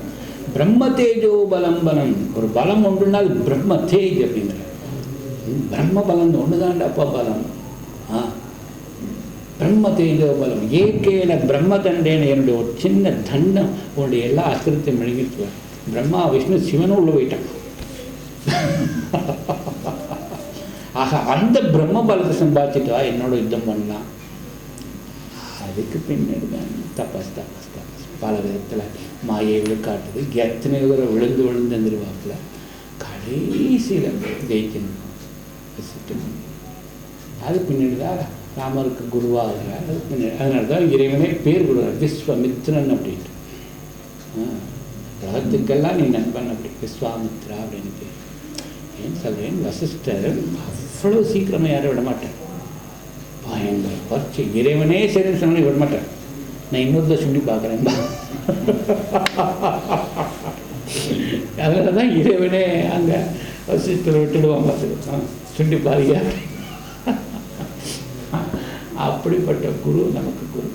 பிரம்ம தேஜோ பலம் பலம். ஒரு பலம் ஒன்றுனா அது பிரம்ம தேஜ் அப்படிங்கிற பிரம்ம பலம் ஒன்று தான்டாப்பா பலம். பிரம்ம தேஜோ பலம் ஏகேன பிரம்மதண்டேன. என்னுடைய ஒரு சின்ன தண்டம் உன்னுடைய எல்லா அஸ்திரத்தையும் மெழுகிட்டு பிரம்மா விஷ்ணு சிவனும் உள்ள போயிட்டான். ஆக அந்த பிரம்ம பலத்தை சம்பாதிச்சுட்டா என்னோட யுத்தம் பண்ணலாம். அதுக்கு பின்னாடி தான் தபஸ் பல விதத்தில் மாயை விழுக்காட்டுது. எத்தனை பேரை விழுந்து வந்துருவாப்பில் கடைசியில் ஜெயிக்கணும். அது பின்னாடி தான் ராமருக்கு குருவாகிறார். அது பின்னாடி அதனால தான் இறைவனே பேர் கொடுக்குறார் விஸ்வமித்ரன் அப்படின்ட்டு. உலகத்துக்கெல்லாம் நீ நண்பன் அப்படி விஸ்வாமித்ரா அப்படின்னு பேர். ஏன்னு சொல்கிறேன், வசிஷ்டர் அவ்வளோ சீக்கிரமாக யாரும் விட மாட்டேன். பயங்கர பரிச்சை. இறைவனே சரின்னு சொன்னாலும் விட மாட்டேன். நான் இன்னொருத்த சொல்லி பார்க்குறேன். அதனால தான் இறைவனே அங்கே வசிஷ்டரை விட்டுடுவான். பார்த்துக்கலாம் சொல்லி பாருங்க. அப்படிப்பட்ட குரு நமக்கு குரு.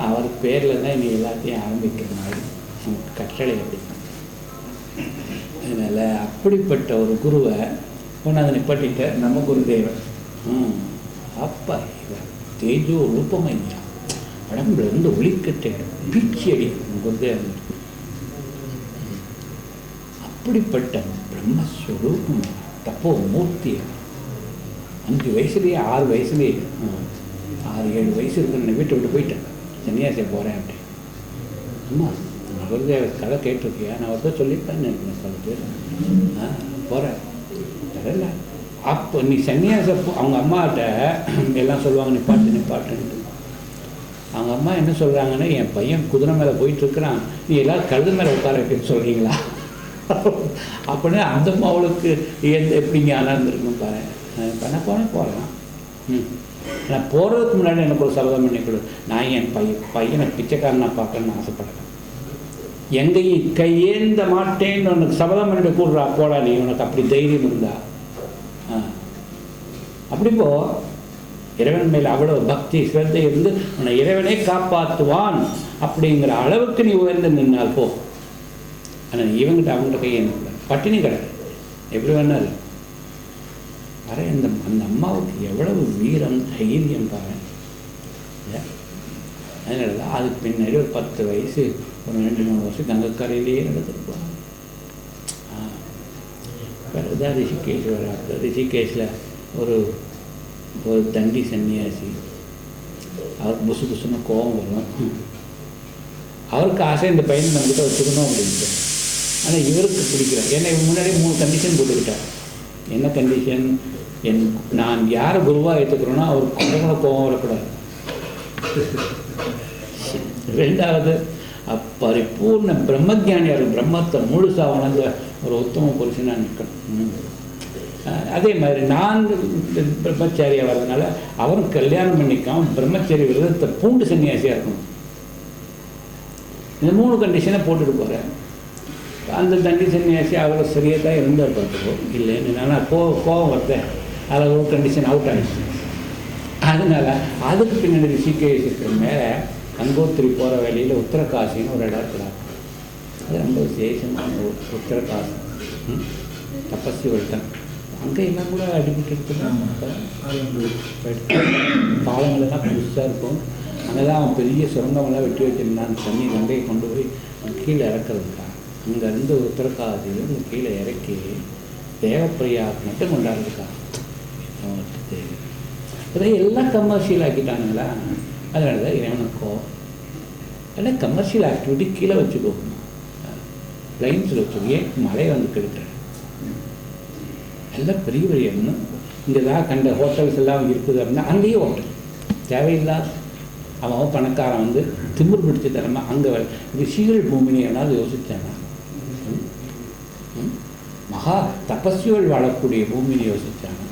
அவர் பேரில் தான் நீ எல்லாத்தையும் ஆரம்பிக்கிற மாதிரி நமக்கு கட்டளை அப்படி. அதனால் அப்படிப்பட்ட ஒரு குருவை கொண்டாந்து நிப்பாட்டிட்ட நம்ம குருதேவன். அப்பா இவர் தேஜோ ரூபமையா, உடம்புல இருந்து ஒளிக்கட்டை பீச்சி அடி குருதேவன். அப்படிப்பட்ட பிரம்மஸ்வரூபம் தப்போ மூர்த்தி. 5 வயசுலேயே 6 வயசுலேயே 6-7 வயசு இருக்குன்னு வீட்டை விட்டு போயிட்டேன். சன்னியாசியை போகிறேன் அப்படி. அம்மா குருதேவர் கதை கேட்டிருக்கியா? நான் ஒருத்தர் சொல்லியிருப்பேன்னு நினைக்கிறேன் பல பேர். போகிறேன் தெரியல. அப்போ நீ சன்னியாச அவங்க அம்மாட்ட எல்லாம் சொல்லுவாங்க நிப்பாட்டுன்ட்டு. அவங்க அம்மா என்ன சொல்கிறாங்கன்னா, என் பையன் குதிரை மேலே போயிட்டுருக்குறான், நீ எல்லோரும் கழுது மேலே உட்கார வைக்கன்னு சொல்கிறீங்களா அப்படின்னு அந்த அம்மாவுக்கு எப்படிங்க ஆனந்திருக்கணும் பாரு. நான் போகிறேன். நான் போகிறதுக்கு முன்னாடி எனக்கு ஒரு சபதம் பண்ணி கொடு. நான் என் பையனை பிச்சைக்காரனை பார்க்கணுன்னு ஆசைப்படுறேன். எங்கேயும் கையேந்த மாட்டேன்னு உனக்கு சபதம் பண்ணி கூடுறா போடா, நீ உனக்கு அப்படி தைரியம் இருந்தா. அப்படிப்போ இறைவன் மேலே அவ்வளோ பக்தி ஸ்ரத்தை இருந்து உன்னை இறைவனே காப்பாற்றுவான் அப்படிங்கிற அளவுக்கு நீ உயர்ந்து நின்னால் போ. ஆனால் இவங்கிட்ட அவங்கள்ட்ட கையேந்த பட்டினி கிடையாது. எப்படி வேணாலும் வர அந்த அம்மாவுக்கு எவ்வளவு வீரம் தைரியம் பாரு. அதனால தான் அதுக்கு பின்னாடி ஒரு 10 வயசு ஒரு 2-3 வருஷம் கங்கக்கரையிலேயே நடந்திருப்பாங்க. பிறகுதான் ரிஷிகேஷ் வராது. ரிஷிகேஷில் ஒரு தண்டி சன்னியாசி, அவருக்கு புசு புசுன்னு கோபம் வரும். அவருக்கு ஆசை இந்த பையனை நம்மகிட்ட வச்சுக்கணும் அப்படின்ட்டு. ஆனால் இவருக்கு பிடிக்கிறார். ஏன்னா இவங்க முன்னாடி 3 கண்டிஷன் போட்டுக்கிட்டார். என்ன கண்டிஷன்? நான் யாரை குருவாக ஏற்றுக்கிறோன்னா அவருக்கு கொஞ்சம் கோபம் வரக்கூடாது. 2வது பரிபூர்ண பிரம்மஜானியார், பிரம்மத்தை முழுசாக உணர்ந்த ஒரு உத்தம புருஷனாக நிற்கணும். அதே மாதிரி நான் பிரம்மச்சாரியாக வர்றதுனால அவரும் கல்யாணம் பண்ணிக்காம பிரம்மச்சாரி விரதத்தை பூண்டு சன்னியாசியாக இருக்கணும். இந்த 3 கண்டிஷனை போட்டுட்டு போகிறேன். அந்த தண்டி சன்னியாசி அவரை சரியாக தான் இருந்தார் பார்த்துக்கோ. இல்லைன்னு நான் கோபம் வந்தேன். அதில் ஒரு கண்டிஷன் அவுட் ஆகிடுச்சு. அதனால் அதுக்கு பின்னாடி ரிஷிகேஷுக்கு மேலே கங்கோத்திரி போகிற வழியில் உத்தரகாசின்னு ஒரு இடம் இருக்கிறார். அது ரொம்ப விசேஷமான உத்தரகாசி தபஸ்வி விட்டான். அங்கே எல்லாம் கூட அடிபட்டு எடுத்துக்கலாம். பாலங்களெல்லாம் புதுசாக இருக்கும். அங்கே தான் அவன் பெரிய சுரங்கமெல்லாம் வெட்டி வச்சுருந்தான். தண்ணி கங்கையை கொண்டு போய் கீழே இறக்குறதுக்காக அங்கேருந்து உத்தரகாசியிலேருந்து கீழே இறக்கி தேவப்பிரியாவுக்கு மட்டும் கொண்டாடுறதுக்காக அவனுக்கு தேவை. அதை எல்லாம் கமர்ஷியல் ஆக்கிட்டானுங்களா. அதனால தான் இறைவனுக்கோ எல்லாம் கமர்ஷியல் ஆக்டிவிட்டி கீழே வச்சுக்கோ, லைன்ஸில் வச்சுக்கோ. ஏன் மழையை வந்து கெடுக்கிறேன் எல்லாம் பெரிய பெரிய இங்கே தான் கண்ட ஹோட்டல்ஸ் எல்லாம் இருக்குது அப்படின்னா அங்கேயே ஹோட்டல் தேவையில்லாத அவன் பணக்காரன் வந்து திமிர் பிடிச்ச தரமா அங்கே ரிஷிகள் பூமினி என்னாவது யோசித்தானா? மகா தபஸ்விகள் வாழக்கூடிய பூமியை யோசித்தானா?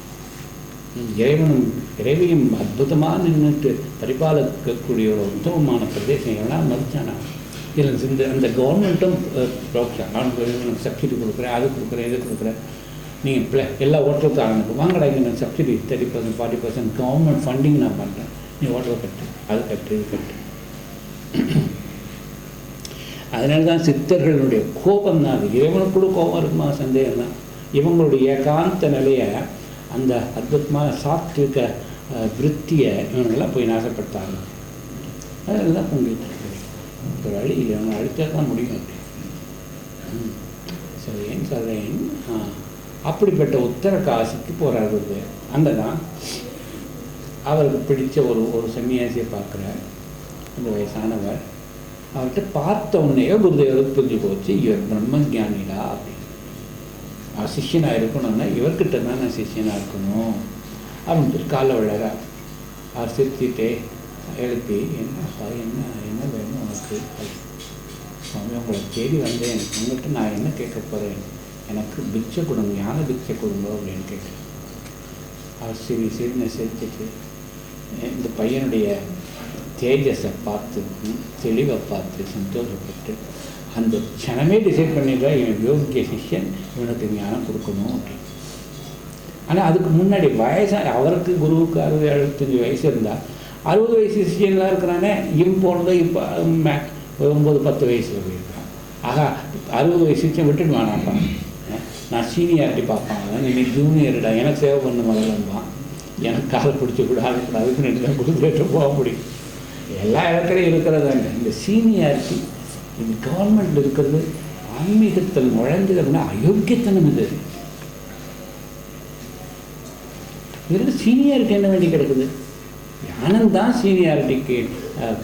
இறைவையும் அற்புதமாக நின்றுட்டு பரிபாலிக்கக்கூடிய ஒரு உத்தமமான பிரதேசம் எல்லாம் மதிச்சானா? இல்லை அந்த கவர்மெண்ட்டும் அவனுக்கு சப்சிடி கொடுக்குறேன், அது கொடுக்குறேன், இது கொடுக்குறேன், நீங்கள் எல்லா ஓட்டலுக்காரனுக்கு வாங்கடா இங்கே நான் சப்சிடி 30%, 40% கவர்மெண்ட் ஃபண்டிங் நான் பண்ணுறேன், நீ ஓட்டலை கட்டு, அது கட்டு, இது கட்டு. அதனால தான் சித்தர்களுடைய கோபம் தான் அது. இறைவனுக்கு கூட கோபம் இருக்குமா? சந்தேகம் தான். இவங்களுடைய ஏகாந்த நிலையை, அந்த அற்புதமான சாத்விக விருத்தியை இவங்கெல்லாம் போய் நாசப்படுத்தாங்க. அதெல்லாம் பொங்கிட்டு ஒரு வழி அவங்க அழித்தா தான் முடியும். அப்படி சொல்றேன் சொல்கிறேன். அப்படிப்பட்ட உத்தரகாசிக்கு போகிறாரு. அங்கே தான் அவருக்கு பிடிச்ச ஒரு சன்னியாசியை பார்க்குறார். அந்த வயசானவர் அவர்கிட்ட பார்த்த உடனே குருதேவருக்கு புரிஞ்சு போச்சு, இவர் பிரம்மஞானிடா அப்படின்னு. சிஷ்யனாக இருக்கணும்னா இவர்கிட்ட தான் நான் சிஷ்யனாக இருக்கணும் அப்படின்னு சொல்லி காலைல விழறா. அவர் சிரிச்சிட்டே எழுப்பி, என்னப்பா என்ன வேணும் உனக்கு? சுவாமி உங்களை தேடி வந்தேன், உங்கள்கிட்ட நான் என்ன கேட்க போகிறேன், எனக்கு பிச்சை கொடுங்க, ஞான பிச்சை கொடுங்க அப்படின்னு கேட்குறேன். அவர் சிரின்னு சிரிச்சிட்டு இந்த பையனுடைய தேஜஸை பார்த்து, தெளிவை பார்த்து சந்தோஷப்பட்டு அந்த க்ஷணமே டிசைட் பண்ணிடுறா, இவன் யோகிய சிஷ்யன், இவனுக்கு ஞானம் கொடுக்கணும் அப்படின்னு. ஆனால் அதுக்கு முன்னாடி வயசாக அவருக்கு குருவுக்கு 60-65 வயசு இருந்தால் 60 வயசு சிஷியன்லாம் இருக்கிறானே, இவன் போனது இப்போ 9-10 வயசில் போயிருக்கான். ஆகா 60 வயசு சிஷியன் விட்டுட்டு வேணாம்ப்பா, நான் சீனியாரிட்டி பார்ப்பாங்க, நீ ஜூனியர்டா, எனக்கு சேவை பண்ண முதல்லம்பான், எனக்கு காலை பிடிச்சி கூட அதுக்கு ரெண்டு தான் கொடுத்துட்டு போக முடியும். எல்லா இடத்துலையும் இருக்கிறதாங்க இந்த சீனியாரிட்டி. இந்த கவர்மெண்ட் இருக்கிறது ஆன்மீகத்தில் நுழைஞ்சதுன்னா அயோக்கியத்தனம். இது இதில் சீனியாரிட்டி என்ன வேண்டி கிடக்குது? ஞானம்தான் சீனியாரிட்டிக்கு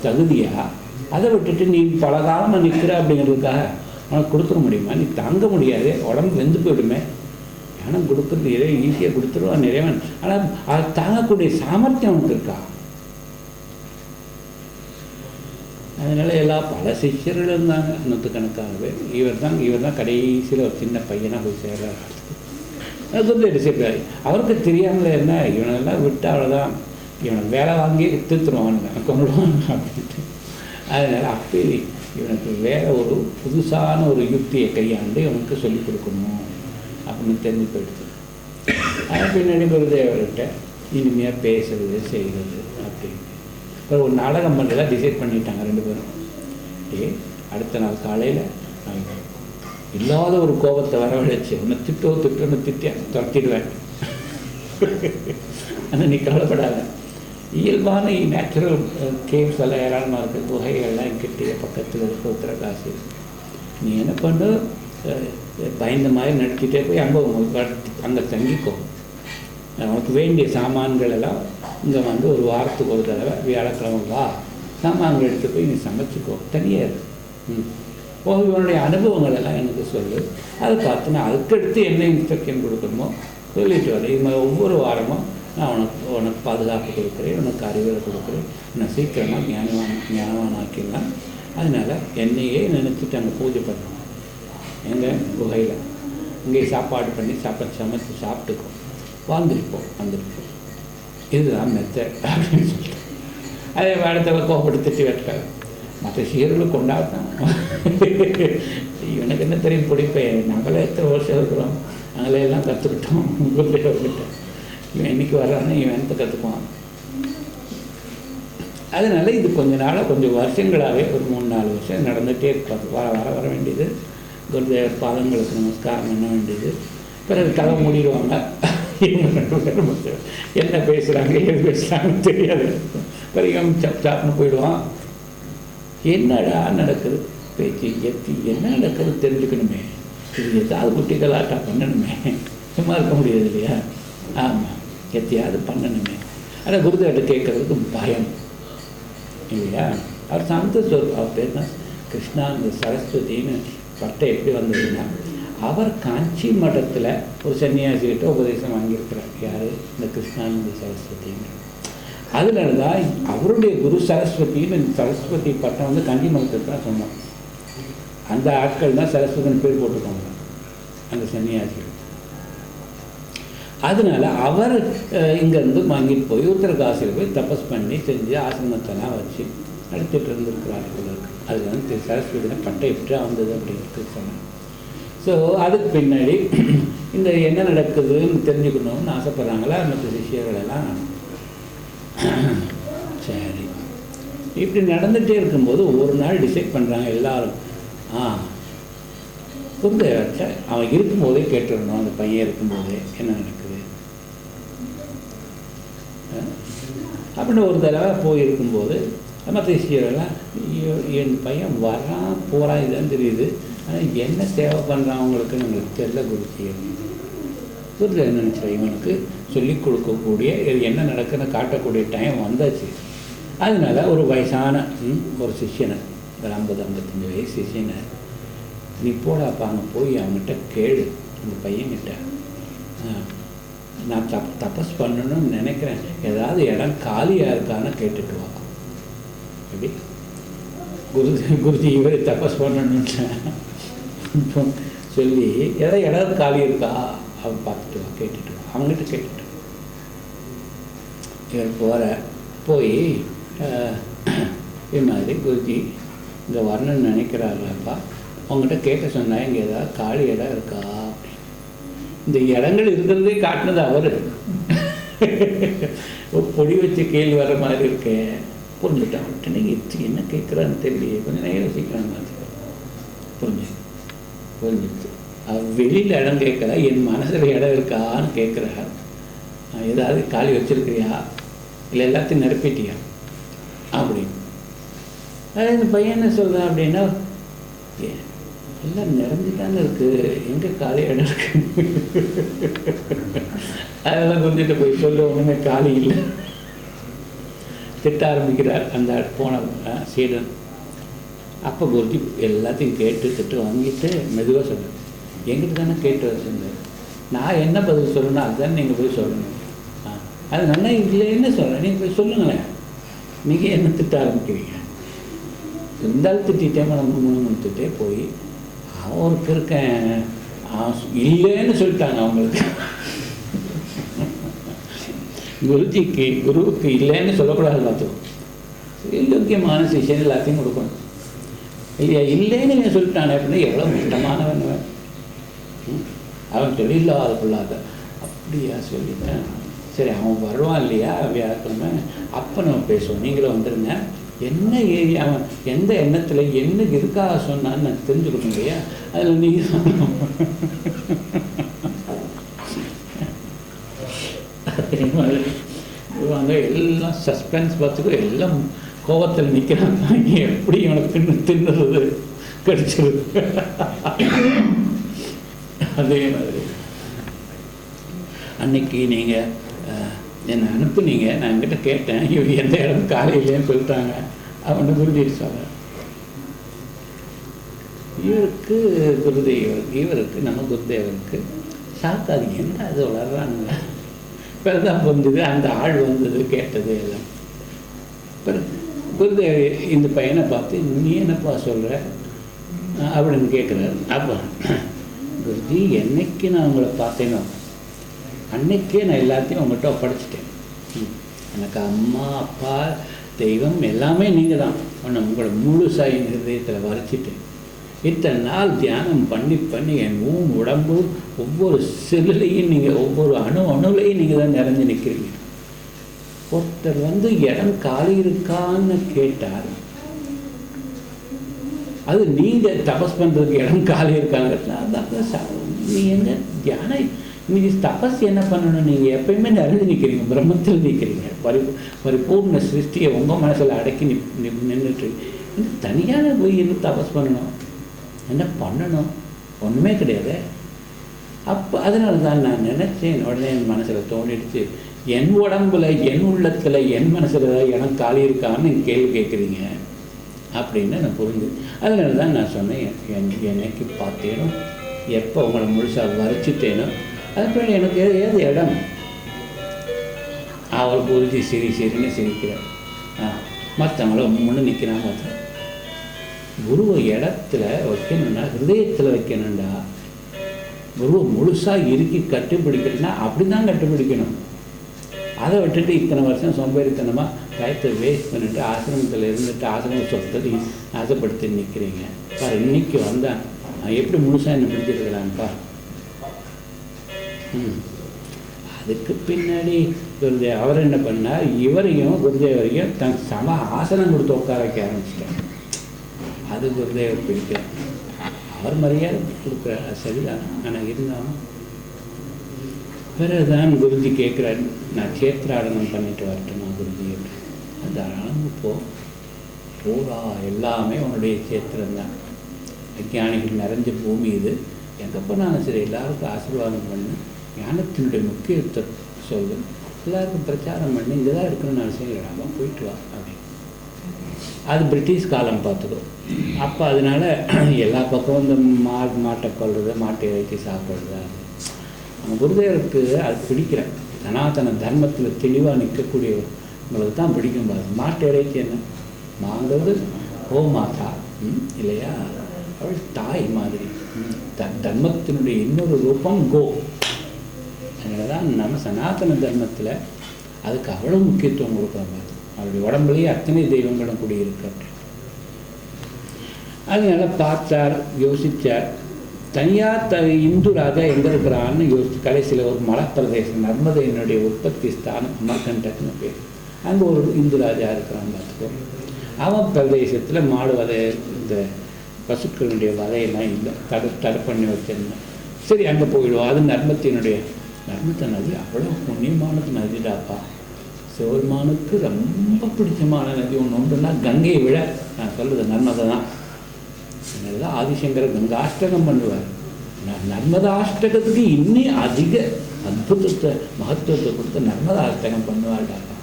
தகுதியாக. அதை விட்டுட்டு நீ பல காலமாக நிற்கிற அப்படிங்கிறதுக்காக உனக்கு கொடுத்துட முடியுமா? நீ தாங்க முடியாது, உடம்பு வெந்து போயிடுமே. ஞானம் கொடுக்குறது இதை ஈஸியாக கொடுத்துருவான் நிறைவன். ஆனால் அதை தாங்கக்கூடிய சாமர்த்தியம் அவனுக்கு இருக்கா? அதனால் பல சிஷ்யர்கள் இருந்தாங்க, நூற்றுக்கணக்காகவே. இவர் தான் கடைசியில் ஒரு சின்ன பையனாக போய் சேர்றாரு. அது வந்து டிசிப்ளாரி அவருக்கு தெரியாமல் என்ன, இவனெல்லாம் விட்டு அவ்வளோதான், இவனை வேலை வாங்கி திருத்துருவானுங்க, கொண்டுடுவாங்க அப்படின்ட்டு. அதனால் அப்போ இவனுக்கு வேற ஒரு புதுசான ஒரு யுக்தியை கையாண்டு இவனுக்கு சொல்லிக் கொடுக்கணும் அப்படின்னு தெரிஞ்சு போயிடுது. அது பின்னாடி குருதேவர்கிட்ட இனிமையாக பேசுறது செய்கிறது அப்படின்னு ஒரு நாடகம் பண்ணுறதா டிசைட் பண்ணிட்டாங்க 2 பேரும். அடுத்த நாள் காலையில் இல்லாத ஒரு கோபத்தை வரவழைச்சு, உன்னை திட்டுன்னு திட்டி துரத்திடுவேன், ஆனால் நீ கவலைப்படாத, இயல்பான நேச்சுரல் கேவ்ஸ் எல்லாம் ஏராளமாக இருக்குது, குகைகள்லாம் என்கிட்டே பக்கத்தில் இருக்க உத்தரகாசி. நீ என்ன பண்ணு, பயந்த மாதிரி நடிச்சுட்டே போய் அங்கே தங்கிக்கோ, உனக்கு வேண்டிய சாமான்கள் எல்லாம் இங்கே வந்து ஒரு வாரத்துக்கு ஒரு தடவை வியாழக்கிழமை வா, சாமான்கள் எடுத்து போய் நீ சமைச்சிக்கோ, தனியாக இருக்கு. இவனுடைய அனுபவங்கள் எல்லாம் எனக்கு சொல்லு, அதை பார்த்து நான் அதுக்கடுத்து என்ன இன்ஸ்ட்ரக்ஷன் கொடுக்கணுமோ சொல்லிட்டு வரேன். இது மாதிரி ஒவ்வொரு வாரமும் நான் உனக்கு பாதுகாப்பு கொடுக்குறேன், உனக்கு அறிவுரை கொடுக்குறேன், உன்னை சீக்கிரமாக ஞானவான் ஆக்கிடலாம். அதனால் என்னையே நினச்சிட்டு அங்கே பூஜை பண்ணணும். எங்கள் குகையில் இங்கே சாப்பாடு பண்ணி சமைச்சு சாப்பிட்டுக்கோ, வந்துருப்போம். இதுதான் மெத்தட் அப்படின்னு சொல்லிட்டு அதே வாடத்தில் கோபப்படுத்திட்டு வெட்டாங்க. மற்ற சீர்களும் கொண்டாடணும். இவனுக்கு என்ன தெரியும் பிடிப்பேன், நாங்களே எத்தனை வருஷம் இருக்கிறோம், நாங்களே எல்லாம் கற்றுக்கிட்டோம். உங்கள்கிட்ட இவன் என்றைக்கு வர்றான்னு இவன் ఎంత கற்றுக்குவான். அதனால் இது கொஞ்சம் வருஷங்களாகவே ஒரு 3-4 வருஷம் நடந்துகிட்டே இருப்பாது. வர வேண்டியது, குருதேவர் பாதங்களுக்கு நமஸ்காரம் பண்ண வேண்டியது. பிறகு கதை மூடிடுவாங்க. என்ன பேசுகிறாங்க எது பேசுகிறாங்கன்னு தெரியாது. பிறகு சாப்னு போயிடுவான். என்னடா நடக்குது பேச்சு என்ன நடக்குது தெரிஞ்சுக்கணுமே, இது எதாவது குட்டிகளாட்டா பண்ணணுமே, சும்மா இருக்க முடியாது இல்லையா? ஆமாம், எத்தையாவது பண்ணணுமே. ஆனால் குருதேவர்கிட்ட கேட்கறதுக்கு பயம் இல்லையா? அவர் அவர் பேர் தான் கிருஷ்ணானந்த சரஸ்வதின்னு பட்டை எப்படி வந்ததுன்னா, அவர் காஞ்சி மடத்தில் ஒரு சன்னியாசிகிட்ட உபதேசம் வாங்கியிருக்கிறார். யார்? இந்த கிருஷ்ணானந்த சரஸ்வதின்னு. அதனால தான் அவருடைய குரு சரஸ்வதின்னு, சரஸ்வதி பட்டம் வந்து கன்னிமங்கலத்துக்கு தான் சொன்னோம். அந்த ஆட்கள் தான் சரஸ்வதின்னு பேர் போட்டுருக்காங்க அந்த சன்னியாசிகள். அதனால அவர் இங்கேருந்து வாங்கிட்டு போய் உத்தரகாசியில் போய் தபஸ் பண்ணி செஞ்சு ஆசிரமத்தெல்லாம் வச்சு நடத்திட்டு இருந்திருக்கிறார்கள். அதில் வந்து சரஸ்வதியில் பட்டை எப்படி வந்தது அப்படிங்கிறது சொன்னேன். ஸோ அதுக்கு பின்னாடி இந்த என்ன நடக்குதுன்னு தெரிஞ்சுக்கணும்னு ஆசைப்பட்றாங்களா மற்ற சிஷியர்களெல்லாம். சரி, இப்படி நடந்துகிட்டே இருக்கும்போது ஒரு நாள் டிசைட் பண்ணுறாங்க எல்லாரும், குருதேவர்கிட்ட அவன் இருக்கும்போதே கேட்டுடணும், அந்த பையன் இருக்கும்போதே என்ன நடக்குது அப்படின்னு. ஒரு தடவை போயிருக்கும்போது மற்ற சிஷியர்கள்லாம், என் பையன் வரான் போகிறான் இதுதான் தெரியுது, ஆனால் என்ன சேவை பண்ணுறான் அவங்களுக்குன்னு எங்களுக்கு தெரியல குருஜி. குருதேவன் என்ன நினச்சா, இவனுக்கு சொல்லிக் கொடுக்கக்கூடிய என்ன நடக்குன்னு காட்டக்கூடிய டைம் வந்தாச்சு. அதனால ஒரு வயசான ஒரு சிஷியனை, ஒரு 50-55 வயசு சிஷியனை, நீ போடாப்பா அங்கே போய் அவங்ககிட்ட கேளு, அந்த பையன்கிட்ட நான் தபஸ் பண்ணணும்னு நினைக்கிறேன், ஏதாவது இடம் காலியாக இருக்கான்னு கேட்டுட்டு வா. அப்படி குருஜி இவரை தபஸ் பண்ணணும்னு சொல்லி இடம் காலி இருக்கா அவன் பார்த்துட்டு வா, கேட்டுட்டு வா, அவங்ககிட்ட கேட்டுட்டு. இவர் போய் இது மாதிரி குருஜி இங்கே வரணும்னு நினைக்கிறாருப்பா, அவங்ககிட்ட கேட்க சொன்னால் இங்கே ஏதாவது காலி இடம் இருக்கா அப்படின்னு. இந்த இடங்கள் இருக்கிறதே காட்டினது அவர். பொடி வச்ச கேள்வி வர மாதிரி இருக்கேன் புரிஞ்சுட்டான். உடனே என்ன கேட்குறான்னு தெரியலையே, கொஞ்சம் நேரம் யோசிக்கிறாங்க. புரிஞ்சுச்சு. அவர் வெளியில் இடம் கேட்குறா, என் மனசில் இடம் இருக்கான்னு கேட்குறா. ஏதாவது காலி வச்சிருக்கிறியா, இல்லை எல்லாத்தையும் நிரப்பிட்டியா அப்படின்னு. அதாவது இந்த பையன் என்ன சொல்கிறான் அப்படின்னா, எல்லாம் நிறைஞ்சு தானே இருக்குது, எங்கே காலி இடம் இருக்கு, அதெல்லாம் கொஞ்சிட்டு போய் சொல்ல ஒன்றுமே காலி இல்லை திட்ட ஆரம்பிக்கிறார் அந்த போன சீடன். அப்போ குருஜி எல்லாத்தையும் கேட்டு திட்டு வாங்கிட்டு மெதுவாக சொல்லுங்கள், எங்கிட்ட தானே கேட்டு வச்சுருந்தேன், நான் என்ன பதில் சொல்லணும் அதுதானே நீங்கள் போய் சொல்லணும். அது நல்லா இதில் என்ன சொல்கிறேன், நீங்கள் போய் சொல்லுங்களேன், நீங்கள் என்ன திட்ட ஆரம்பிக்கிறீங்க. இருந்தாலும் திட்டே முணுமுணுத்துட்டே போய் அவருக்கு இருக்கேன் இல்லைன்னு சொல்லிட்டாங்க அவங்களுக்கு. குருவுக்கு இல்லைன்னு சொல்லக்கூடாது, பார்த்துக்கணும். யோக்கியமான சிஷியன் எல்லாத்தையும் கொடுக்கணும் இல்லையா. இல்லைன்னு சொல்லிட்டானே அப்படின்னா எவ்வளோ முட்டமானவன் அவன் சொல்லிடலாம் கொள்ளாத. அப்படியா சொல்லிட்டேன், சரி அவன் வருவான் இல்லையா வியாழக்கிழமை, அப்போ நம்ம பேசுவோம், நீங்களும் வந்துடுங்க. என்ன ஏரியா அவன் எந்த எண்ணத்தில் என்ன இருக்கா சொன்னான்னு நான் தெரிஞ்சுக்கணும் இல்லையா, அதில் நீங்கள் சொல்லணும். அதே மாதிரி இவங்க எல்லாம் சஸ்பென்ஸ் பார்த்துக்கோ, எல்லாம் கோபத்தில் நிற்கிறாங்க, எப்படி இவனுக்கு தின்னுறது கிடைச்சிருது. அதே மாதிரி அன்னைக்கு நீங்கள் என்னை அனுப்புனீங்க, நான் என்கிட்ட கேட்டேன், இவர் எந்த இடம் காலையிலேன்னு சொல்லிட்டாங்க, அவனை குருஜிட்டு சொல்ல. இவருக்கு இவருக்கு நம்ம குருதேவருக்கு சாக்காது, என்ன அது வளர்றாங்க. பிறதான் வந்தது, அந்த ஆள் வந்தது, கேட்டது எல்லாம். குருதேவ இந்த பையனை பார்த்து, நீ என்னப்பா சொல்கிற அப்படின்னு கேட்குறாரு. அப்போ குருஜி என்னைக்கு நான் உங்களை பார்த்தேனோ அன்னைக்கே நான் எல்லாத்தையும் உங்கள்கிட்ட ஒப்படைச்சிட்டேன். எனக்கு அம்மா அப்பா தெய்வம் எல்லாமே நீங்கள் தான், உங்களோட முழுசாக என் ஹிருதயத்தில் வரைச்சிட்டேன். இத்தனை நாள் தியானம் பண்ணி என் உடம்பு ஒவ்வொரு செல்லுலையும் நீங்கள், ஒவ்வொரு அணுலையும் நீங்கள் தான் நிறைஞ்சு நிற்கிறீங்க. ஒருத்தர் வந்து இடம் காலி இருக்கான்னு கேட்டார், அது நீங்கள் தபஸ் பண்ணுறதுக்கு இடம் காலி இருக்காங்கிறதுனா அதான். நீ எங்கே தியானம் இன்னைக்கு தபஸ் என்ன பண்ணணும், நீங்கள் எப்பயுமே நிறைஞ்சு நிற்கிறீங்க, பிரம்மத்தில் நிற்கிறீங்க, பரிபூர்ண சிருஷ்டியை உங்கள் மனசில் அடக்கி நின்றுட்டு தனியான போய் என்ன தபஸ் பண்ணணும், என்ன பண்ணணும், ஒன்றுமே கிடையாது. அப்போ அதனால தான் நான் நினச்சேன், உடனே என் மனசில் தோண்டிடுச்சு, என் உடம்புல என் உள்ளத்தில் என் மனசில் எனக்கு காலி இருக்கான்னு கேள்வி கேட்குறீங்க அப்படின்னு நான் புரிஞ்சு. அதனால தான் நான் சொன்னேன், என்னைக்கு பார்த்தேனோ எப்போ உங்களை முழுசாக வரைச்சிட்டேனோ அதுக்கப்புறம் எனக்கு ஏது இடம் அவர் குருஜி சிரின்னு சிரிக்கிறார். மற்றவங்கள முன்னு நிற்கிறான். மாத்திரம் குருவை இடத்துல வைக்கணும்னா ஹிருதயத்தில் வைக்கணும்டா. குருவை முழுசாக இறுக்கி கட்டுப்பிடிக்கணும்னா அப்படி தான் கட்டுப்பிடிக்கணும். அதை விட்டுட்டு இத்தனை வருஷம் சோம்பேறித்தனமாக டயத்தை வேஸ்ட் பண்ணிவிட்டு ஆசிரமத்தில் இருந்துட்டு ஆசிரம சொத்தை ஆசைப்படுத்தி நிற்கிறீங்க. பார், இன்னைக்கு வந்தேன் நான் எப்படி முழுசாக என்ன பிடிச்சிருக்கலாம்ப்பா. அதுக்கு பின்னாடி குருதேவ் அவர் என்ன பண்ணார், இவரையும் குருதேவரையும் தன் சம ஆசனம் கொடுத்து உட்கார வைக்க ஆரம்பிச்சிட்டார். அது குருதேவர் பிடிக்கிறார். அவர் மரியாதை கொடுக்குறார், அது சரிதான். ஆனால் இருந்தாலும் பிறகுதான் குருஜி கேட்குறாரு, நான் சேத்திராடனம் பண்ணிட்டு வரட்டுமா குருஜி அப்படி. அந்த அளவு பூரா எல்லாமே உன்னுடைய சேத்திரம்தான். விஞ்ஞானிகள் நிறைஞ்ச பூமி இது. எங்கே போனாலும் சரி எல்லாருக்கும் ஆசீர்வாதம் பண்ணு, ஞானத்தினுடைய முக்கியத்துவத்தை சொல்லு, எல்லாருக்கும் பிரச்சாரம் பண்ணி இங்கே தான் இருக்கணும்னு அவசியம் இல்லைடாமா, போயிட்டு வா அப்படின்னு. அது பிரிட்டிஷ் காலம் பார்த்துக்கோ. அப்போ அதனால் எல்லா பக்கம் இந்த மாட்டை கொள்வது, மாட்டை இறைச்சி சாப்பிட்றது, நம்ம குருதேவருக்கு அது பிடிக்கிறேன். சனாதன தர்மத்தில் தெளிவாக நிற்கக்கூடியவங்களுக்கு தான் பிடிக்கும். பாரு, மாட்டு இறைச்சி என்ன வாங்கிறது, கோமாதா இல்லையா, அவள் தாய் மாதிரி. தர்மத்தினுடைய இன்னொரு ரூபம் கோ. அதனால தான் நம்ம சனாதன தர்மத்தில் அதுக்கு அவ்வளோ முக்கியத்துவம் கொடுக்குறோம். பார்த்து அவருடைய உடம்புலேயே அத்தனை தெய்வங்களும் குடியிருக்கு. அதனால பார்த்தார், யோசித்தார். தனியாக இந்து ராஜா எங்கே இருக்கிறான்னு யோசிச்சு கடைசியில் ஒரு மலைப்பிரதேசம், நர்மதையினுடைய உற்பத்தி ஸ்தானம் அமர்கண்டக்னு பேர், அங்கே ஒரு இந்து ராஜா இருக்கிறான்னு பார்த்துக்கோ. அவன் பிரதேசத்தில் மாடு வதை, இந்த பசுக்களுடைய வதையெல்லாம் இல்லை, தடை பண்ணி வச்சிருந்தேன். சரி, அங்கே போயிடுவோம். அது நர்மத்தினுடைய நர்மத்தை நதி அவ்வளோ புண்ணியமானது நதிடாப்பா. சிவருமானுக்கு ரொம்ப பிடிச்சமான நதி ஒன்று உண்டுன்னா கங்கையை விட நான் சொல்லுது நர்மதை தான். அதனால தான் ஆதிசங்கர் கங்காஷ்டகம் பண்ணுவார். நர்மதாஷ்டகத்துக்கு இன்னும் அதிக அற்புதத்தை மகத்துவத்தை கொடுத்து நர்மதாஷ்டகம் பண்ணுவார்டாப்பா.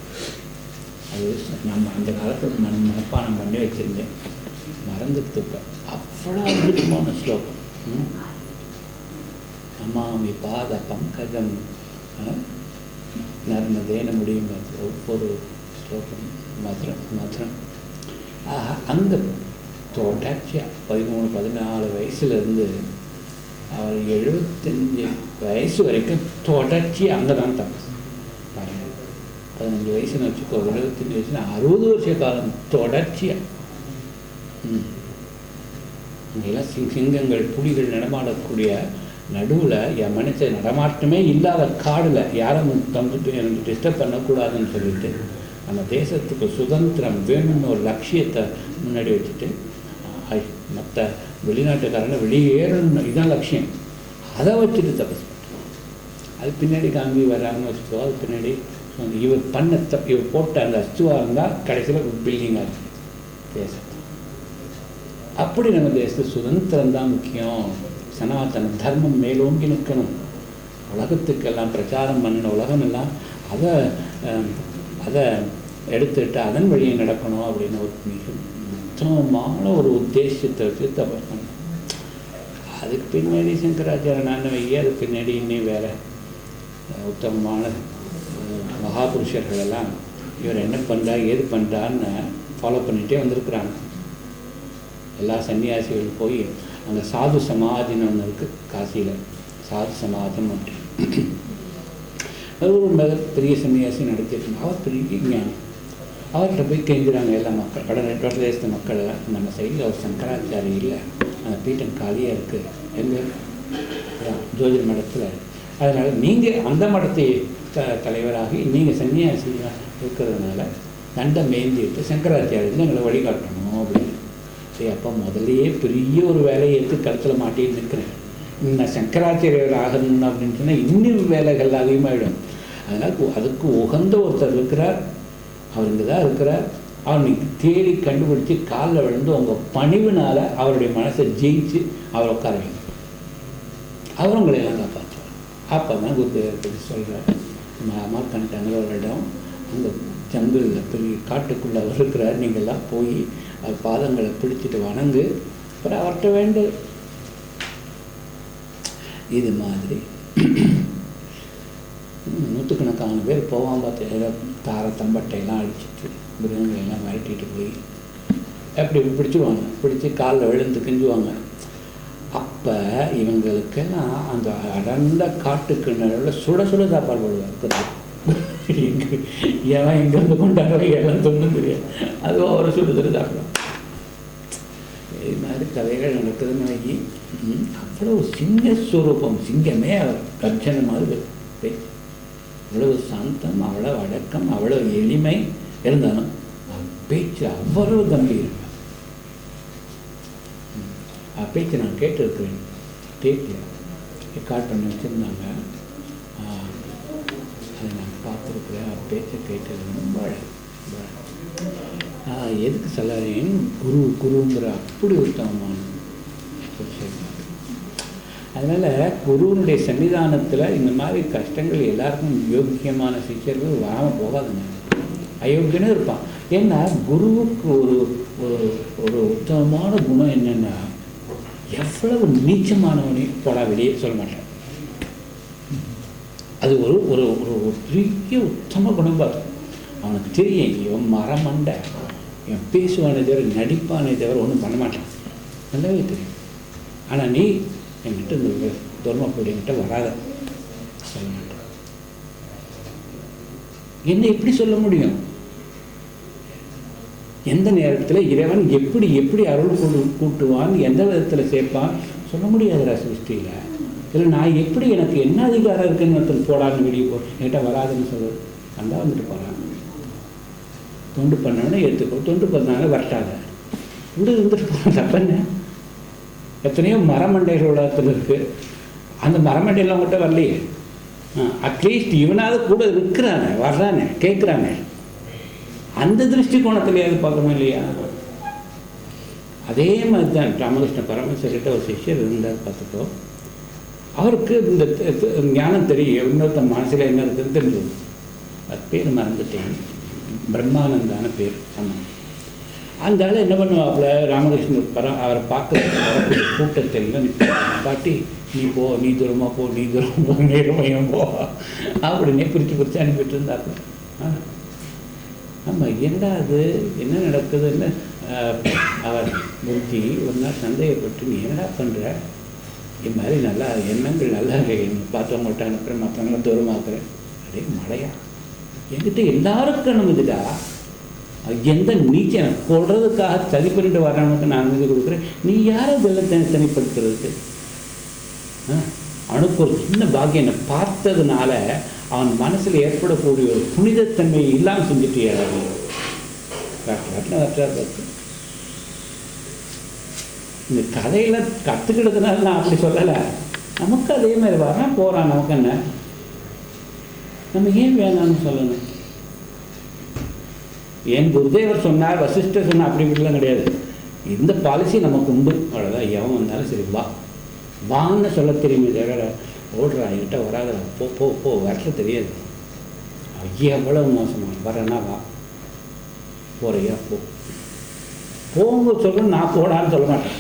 அது நம்ம அந்த காலத்தில் மனப்பானம் பண்ணி வச்சுருந்தேன், மறந்துட்டு. அவ்வளோ அற்புதமான ஸ்லோகம். நமாமி பாத பங்கஜம் நர்மதேன முடியும். ஒவ்வொரு ஸ்லோகம் மதுரம். அந்த தொடர்ச்சியாக 13-14 வயசுலேருந்து அவர் 75 வயசு வரைக்கும் தொடர்ச்சியாக அங்கே தான் தப்பு. பாருங்கள், 15 வயசுன்னு வச்சுக்கோ, 75 வயசுனா 60 வருஷ காலம் தொடர்ச்சியாக. இங்கெல்லாம் சிங்கங்கள் புலிகள் நடமாடக்கூடிய நடுவில் என் மனுஷ நடமாட்டமே இல்லாத காடில் யாரும் தந்துட்டு எனக்கு டிஸ்டர்ப் பண்ணக்கூடாதுன்னு சொல்லிட்டு நம்ம தேசத்துக்கு சுதந்திரம் வேணும்னு ஒரு லட்சியத்தை முன்னாடி வச்சுட்டு மற்ற வெளிநாட்டுக்காரங்க வெளியேறணும், இதுதான் லட்சியம். அதை வச்சுட்டு தபஸ் பண்ணுறோம். அது பின்னாடி காந்தி வராங்கன்னு வச்சுக்கோ. அது பின்னாடி இவர் இவர் போட்ட அந்த அஸ்துவாக இருந்தால் கடைசியில் ஒரு பில்டிங்காக இருக்குது தேசத்தை. அப்படி நம்ம தேசத்து சுதந்திரம் தான் முக்கியம். சனாதன தர்மம் மேலோங்கி நிற்கணும். உலகத்துக்கெல்லாம் பிரச்சாரம் பண்ணின உலகம் எல்லாம் அதை எடுத்துட்டு அதன் வழியை நடக்கணும் அப்படின்னு ஒரு மிக உத்தமமான ஒரு உத்தேசத்தை வச்சு தபஸ் பண்ணணும். அதுக்கு பின்னாடி சங்கராச்சாரியனான வைய, அதுக்கு பின்னாடி இன்னும் வேறு உத்தமமான மகாபுருஷர்கள் எல்லாம் இவர் என்ன பண்ணுறா ஏது பண்ணுறான்னு ஃபாலோ பண்ணிகிட்டே வந்திருக்கிறாங்க. எல்லா சன்னியாசிகள் போய் அங்கே சாது சமாதின்னு ஒன்று இருக்குது காசியில், சாது சமாதம் அப்படின்னு. அது ஒரு பெரிய சன்னியாசி நடத்திட்டு அவர் பெரிய ஞானி. அவர்கிட்ட போய் கெஞ்சுறாங்க எல்லா மக்கள், வடதேச மக்கள் எல்லாம். நம்ம சைடில் ஒரு சங்கராச்சாரி இல்லை, அந்த பீட்டம் காலியாக இருக்குது எங்கே ஜோதிட மடத்தில். அதனால் நீங்கள் அந்த மடத்தை தலைவராகி நீங்கள் சன்னியாசியாக இருக்கிறதுனால தண்டை மேய்ந்திட்டு சங்கராச்சாரியர்கள் எங்களை வழிகாட்டணும் அப்படின்னு. அப்போ முதலையே பெரிய ஒரு வேலையை எடுத்து கருத்தில் மாட்டின்னு இருக்கிறேன். நான் சங்கராச்சாரியர் ஆகணும் அப்படின்னு சொன்னால் இன்னும் வேலைகள் அதிகமாகிடும். அதனால் அதுக்கு உகந்த ஒருத்தர் இருக்கிறார், அவர் இங்கே தான் இருக்கிறார். அவனுக்கு தேடி கண்டுபிடிச்சி காலில் விழுந்து உங்கள் பணிவுனால் அவருடைய மனசை ஜெயிச்சு அவர் உட்கார வைங்க, அவர் உங்களையெல்லாம் காப்பாற்றுவார். அப்போ தான் குருதேவர் பற்றி சொல்கிறார். அமர்கண்டங்கிற ஒரு இடம், அந்த ஜங்கிளில் பெரிய காட்டுக்குள்ளே அவர் இருக்கிறார். நீங்கள்லாம் போய் அவர் பாதங்களை பிடிச்சிட்டு வணங்கு, அப்புறம் அவர்கிட்ட வேண்டு. இது மாதிரி நூற்றுக்கணக்கான பேர் போவான் பார்த்து தாரை தம்பட்டையெல்லாம் அடிச்சுட்டு மிருகங்களெல்லாம் மிரட்டிட்டு போய் அப்படி பிடிச்சிடுவாங்க. பிடிச்சி காலில் விழுந்து கிஞ்சுவாங்க. அப்போ இவங்களுக்கெல்லாம் அந்த அடர்ந்த காட்டுக்கு நடுவில் சுட சுட சாப்பாடு போடுவார். ஏன் எங்கேருந்து கொண்டாடுற எல்லாம் தொண்ணும் தெரியாது. அதுவும் அவரை சுடு சுட சாப்பிடுவாங்க. இது மாதிரி கதைகள் நடக்குதுன்னு அவ்வளோ சிங்கஸ்வரூபம். சிங்கமே அவர் கர்ஜனை மாதிரி பேச்சு. அவ்வளவு சாந்தம், அவ்வளோ அடக்கம், அவ்வளோ எளிமை இருந்தாலும் பேச்சு அவ்வளவு கம்பீரம். பேச்சு நான் கேட்டிருக்கிறேன். டேப்பில் ரெக்கார்ட் பண்ணி வச்சுருந்தாங்க. அதை நான் பார்த்துருக்குறேன். பேச்சை கேட்டது ரொம்ப எதுக்கு சொல்லாதேன், குருங்கிற அப்படி உத்தமமான விஷயம். அதனால் குருவனுடைய சன்னிதானத்தில் இந்த மாதிரி கஷ்டங்கள் எல்லாருக்கும் யோக்கியமான சிஷ்யர்கள் வராமல் போகாதுங்க. அயோக்கியனும் இருப்பான். ஏன்னா குருவுக்கு ஒரு ஒரு உத்தமமான குணம் என்னென்னா, எவ்வளவு நீச்சமானவனையும் போடா வெளியே சொல்ல மாட்டேன். அது ஒரு ஒரு ஒரு பெரிய உத்தம குணம் பார்த்து அவனுக்கு தெரியும். இவன் மரமண்டை, இவன் பேசுவானே தவிர நடிப்பானே தவிர ஒன்றும் பண்ண மாட்டான், நல்லாவே தெரியும். ஆனால் நீ என்கிட்ட இந்த தர்மப்படி என்கிட்ட வராத சொல்ல மாட்டேன். என்ன எப்படி சொல்ல முடியும்? எந்த நேரத்தில் இறைவன் எப்படி எப்படி அருள் கூட்டுவான், எந்த விதத்தில் சேர்ப்பான் சொல்ல முடியாதுடா சிருஷ்டியில். இல்லை நான் எப்படி, எனக்கு என்ன அதிகாரம் இருக்குன்னு ஒருத்தர் போடான்னு வெளியே என்கிட்ட வராதுன்னு சொல்லுது. கண்டா வந்துட்டு போகிறான். தொண்டு பண்ணவனே எடுத்துக்கோ, தொண்டு பண்ணாங்க வரட்டாங்க, இப்படி இருந்துட்டு போகிறான். தப்பண்ண எத்தனையோ மரமண்டைகள் உலகத்தில் இருக்குது. அந்த மரமண்டையில் அவங்ககிட்ட வரலையே. அட்லீஸ்ட் இவனாவது கூட இருக்கிறானே, வர்றானே, கேட்குறானே. அந்த திருஷ்டிகோணத்திலேயாவது பார்க்கணும் இல்லையா? அதே மாதிரி தான் ராமகிருஷ்ண பரமஹம்சர்கிட்ட ஒரு சிஷ்யர் இருந்தார். பார்த்துக்கோ, அவருக்கு இந்த ஞானம் தெரியும், இன்னொருத்த மனசில் என்ன இருக்குதுன்னு தெரிஞ்சது. அது பேர் மறந்துட்டேன், பிரம்மானந்தான பேர். ஆமாம். அந்த ஆள் என்ன பண்ணுவாப்புல, ராமகிருஷ்ணர் அவரை பார்க்க கூட்டத்தில் பாட்டி நீ போ, நீ தூரமாக போ, நீ தூரம் போ, நேரமையும் போ அப்படின்னே பிரித்து அனுப்பிட்டு இருந்தாப்புல. ஆமாம், என்னடா அது என்ன நடக்குதுன்னு அவர் மூர்த்தி ஒரு நாள் சந்தேகப்பட்டு, நீ என்னடா பண்ணுற, இது மாதிரி நல்லா எண்ணங்கள் நல்லா பார்த்தவங்கள்ட்ட அனுப்புகிறேன், மற்றவங்களாம் தூரமாக்குறேன். அப்படியே மழையா என்கிட்ட எல்லாருக்கும் அனுமதிடா. எந்த நீச்சல் கொள்றதுக்காக சரி பண்ணிட்டு வர்றவனுக்கு நான் அனுமதி கொடுக்குறேன். நீ யாரை வெள்ளத்தை தனிப்படுத்துறதுக்கு? அவனுக்கு ஒரு சின்ன பாக்கியம் என்ன பார்த்ததுனால அவன் மனசில் ஏற்படக்கூடிய ஒரு புனிதத்தன்மையை இல்லாமல் செஞ்சுட்டு ஏறாது. இந்த கதையில் கற்றுக்கிட்டதுனால நான் அப்படி சொல்லலை. நமக்கு அதே மாதிரி வரான் போகிறான். நமக்கு என்ன, நம்ம ஏன் வேணாம்னு சொல்லணும்? என் குருதேவர் சொன்னார், வசிஷ்டர் சொன்னார், அப்படி இப்படிலாம் கிடையாது. இந்த பாலிசி நமக்கு உண்டு, அவ்வளோதான். எவன் வந்தாலும் சரி வா வான்னு சொல்ல தெரியுமே தவிர ஓடுறா என்கிட்ட வராத போ போ போ வரல தெரியாது. எவ்வளவு மோசமாக வரேன்னா வா, போறியா போ, போங்க சொல்ல, நான் போடான்னு சொல்ல மாட்டேன்.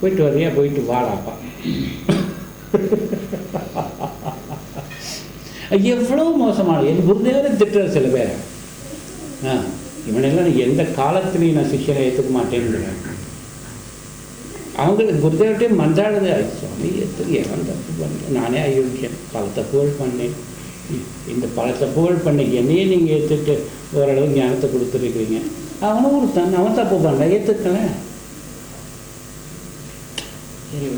போயிட்டு வரையா, போயிட்டு வாடாப்பா. எவ்வளோ மோசமான என் குருதேவரை திட்டுற சில பேர். இவனெல்லாம் எந்த காலத்துலேயும் நான் சிஷ்யனை ஏற்றுக்க மாட்டேன்னு அவங்களுக்கு குருதேவர்கிட்டே மன்றாடுது. சுவாமி எத்தனை எவன் தப்பு பண்ணுறேன், நானே அயோக்கியன், பல தப்புகள் பண்ணேன், இந்த பல தப்புகள் பண்ண என்னையே நீங்கள் ஏற்றுட்டு ஓரளவு ஞானத்தை கொடுத்துருக்கீங்க. அவனும் ஒரு அவன் தப்பு பண்ணுறான், ஏற்றுக்கல. சரி.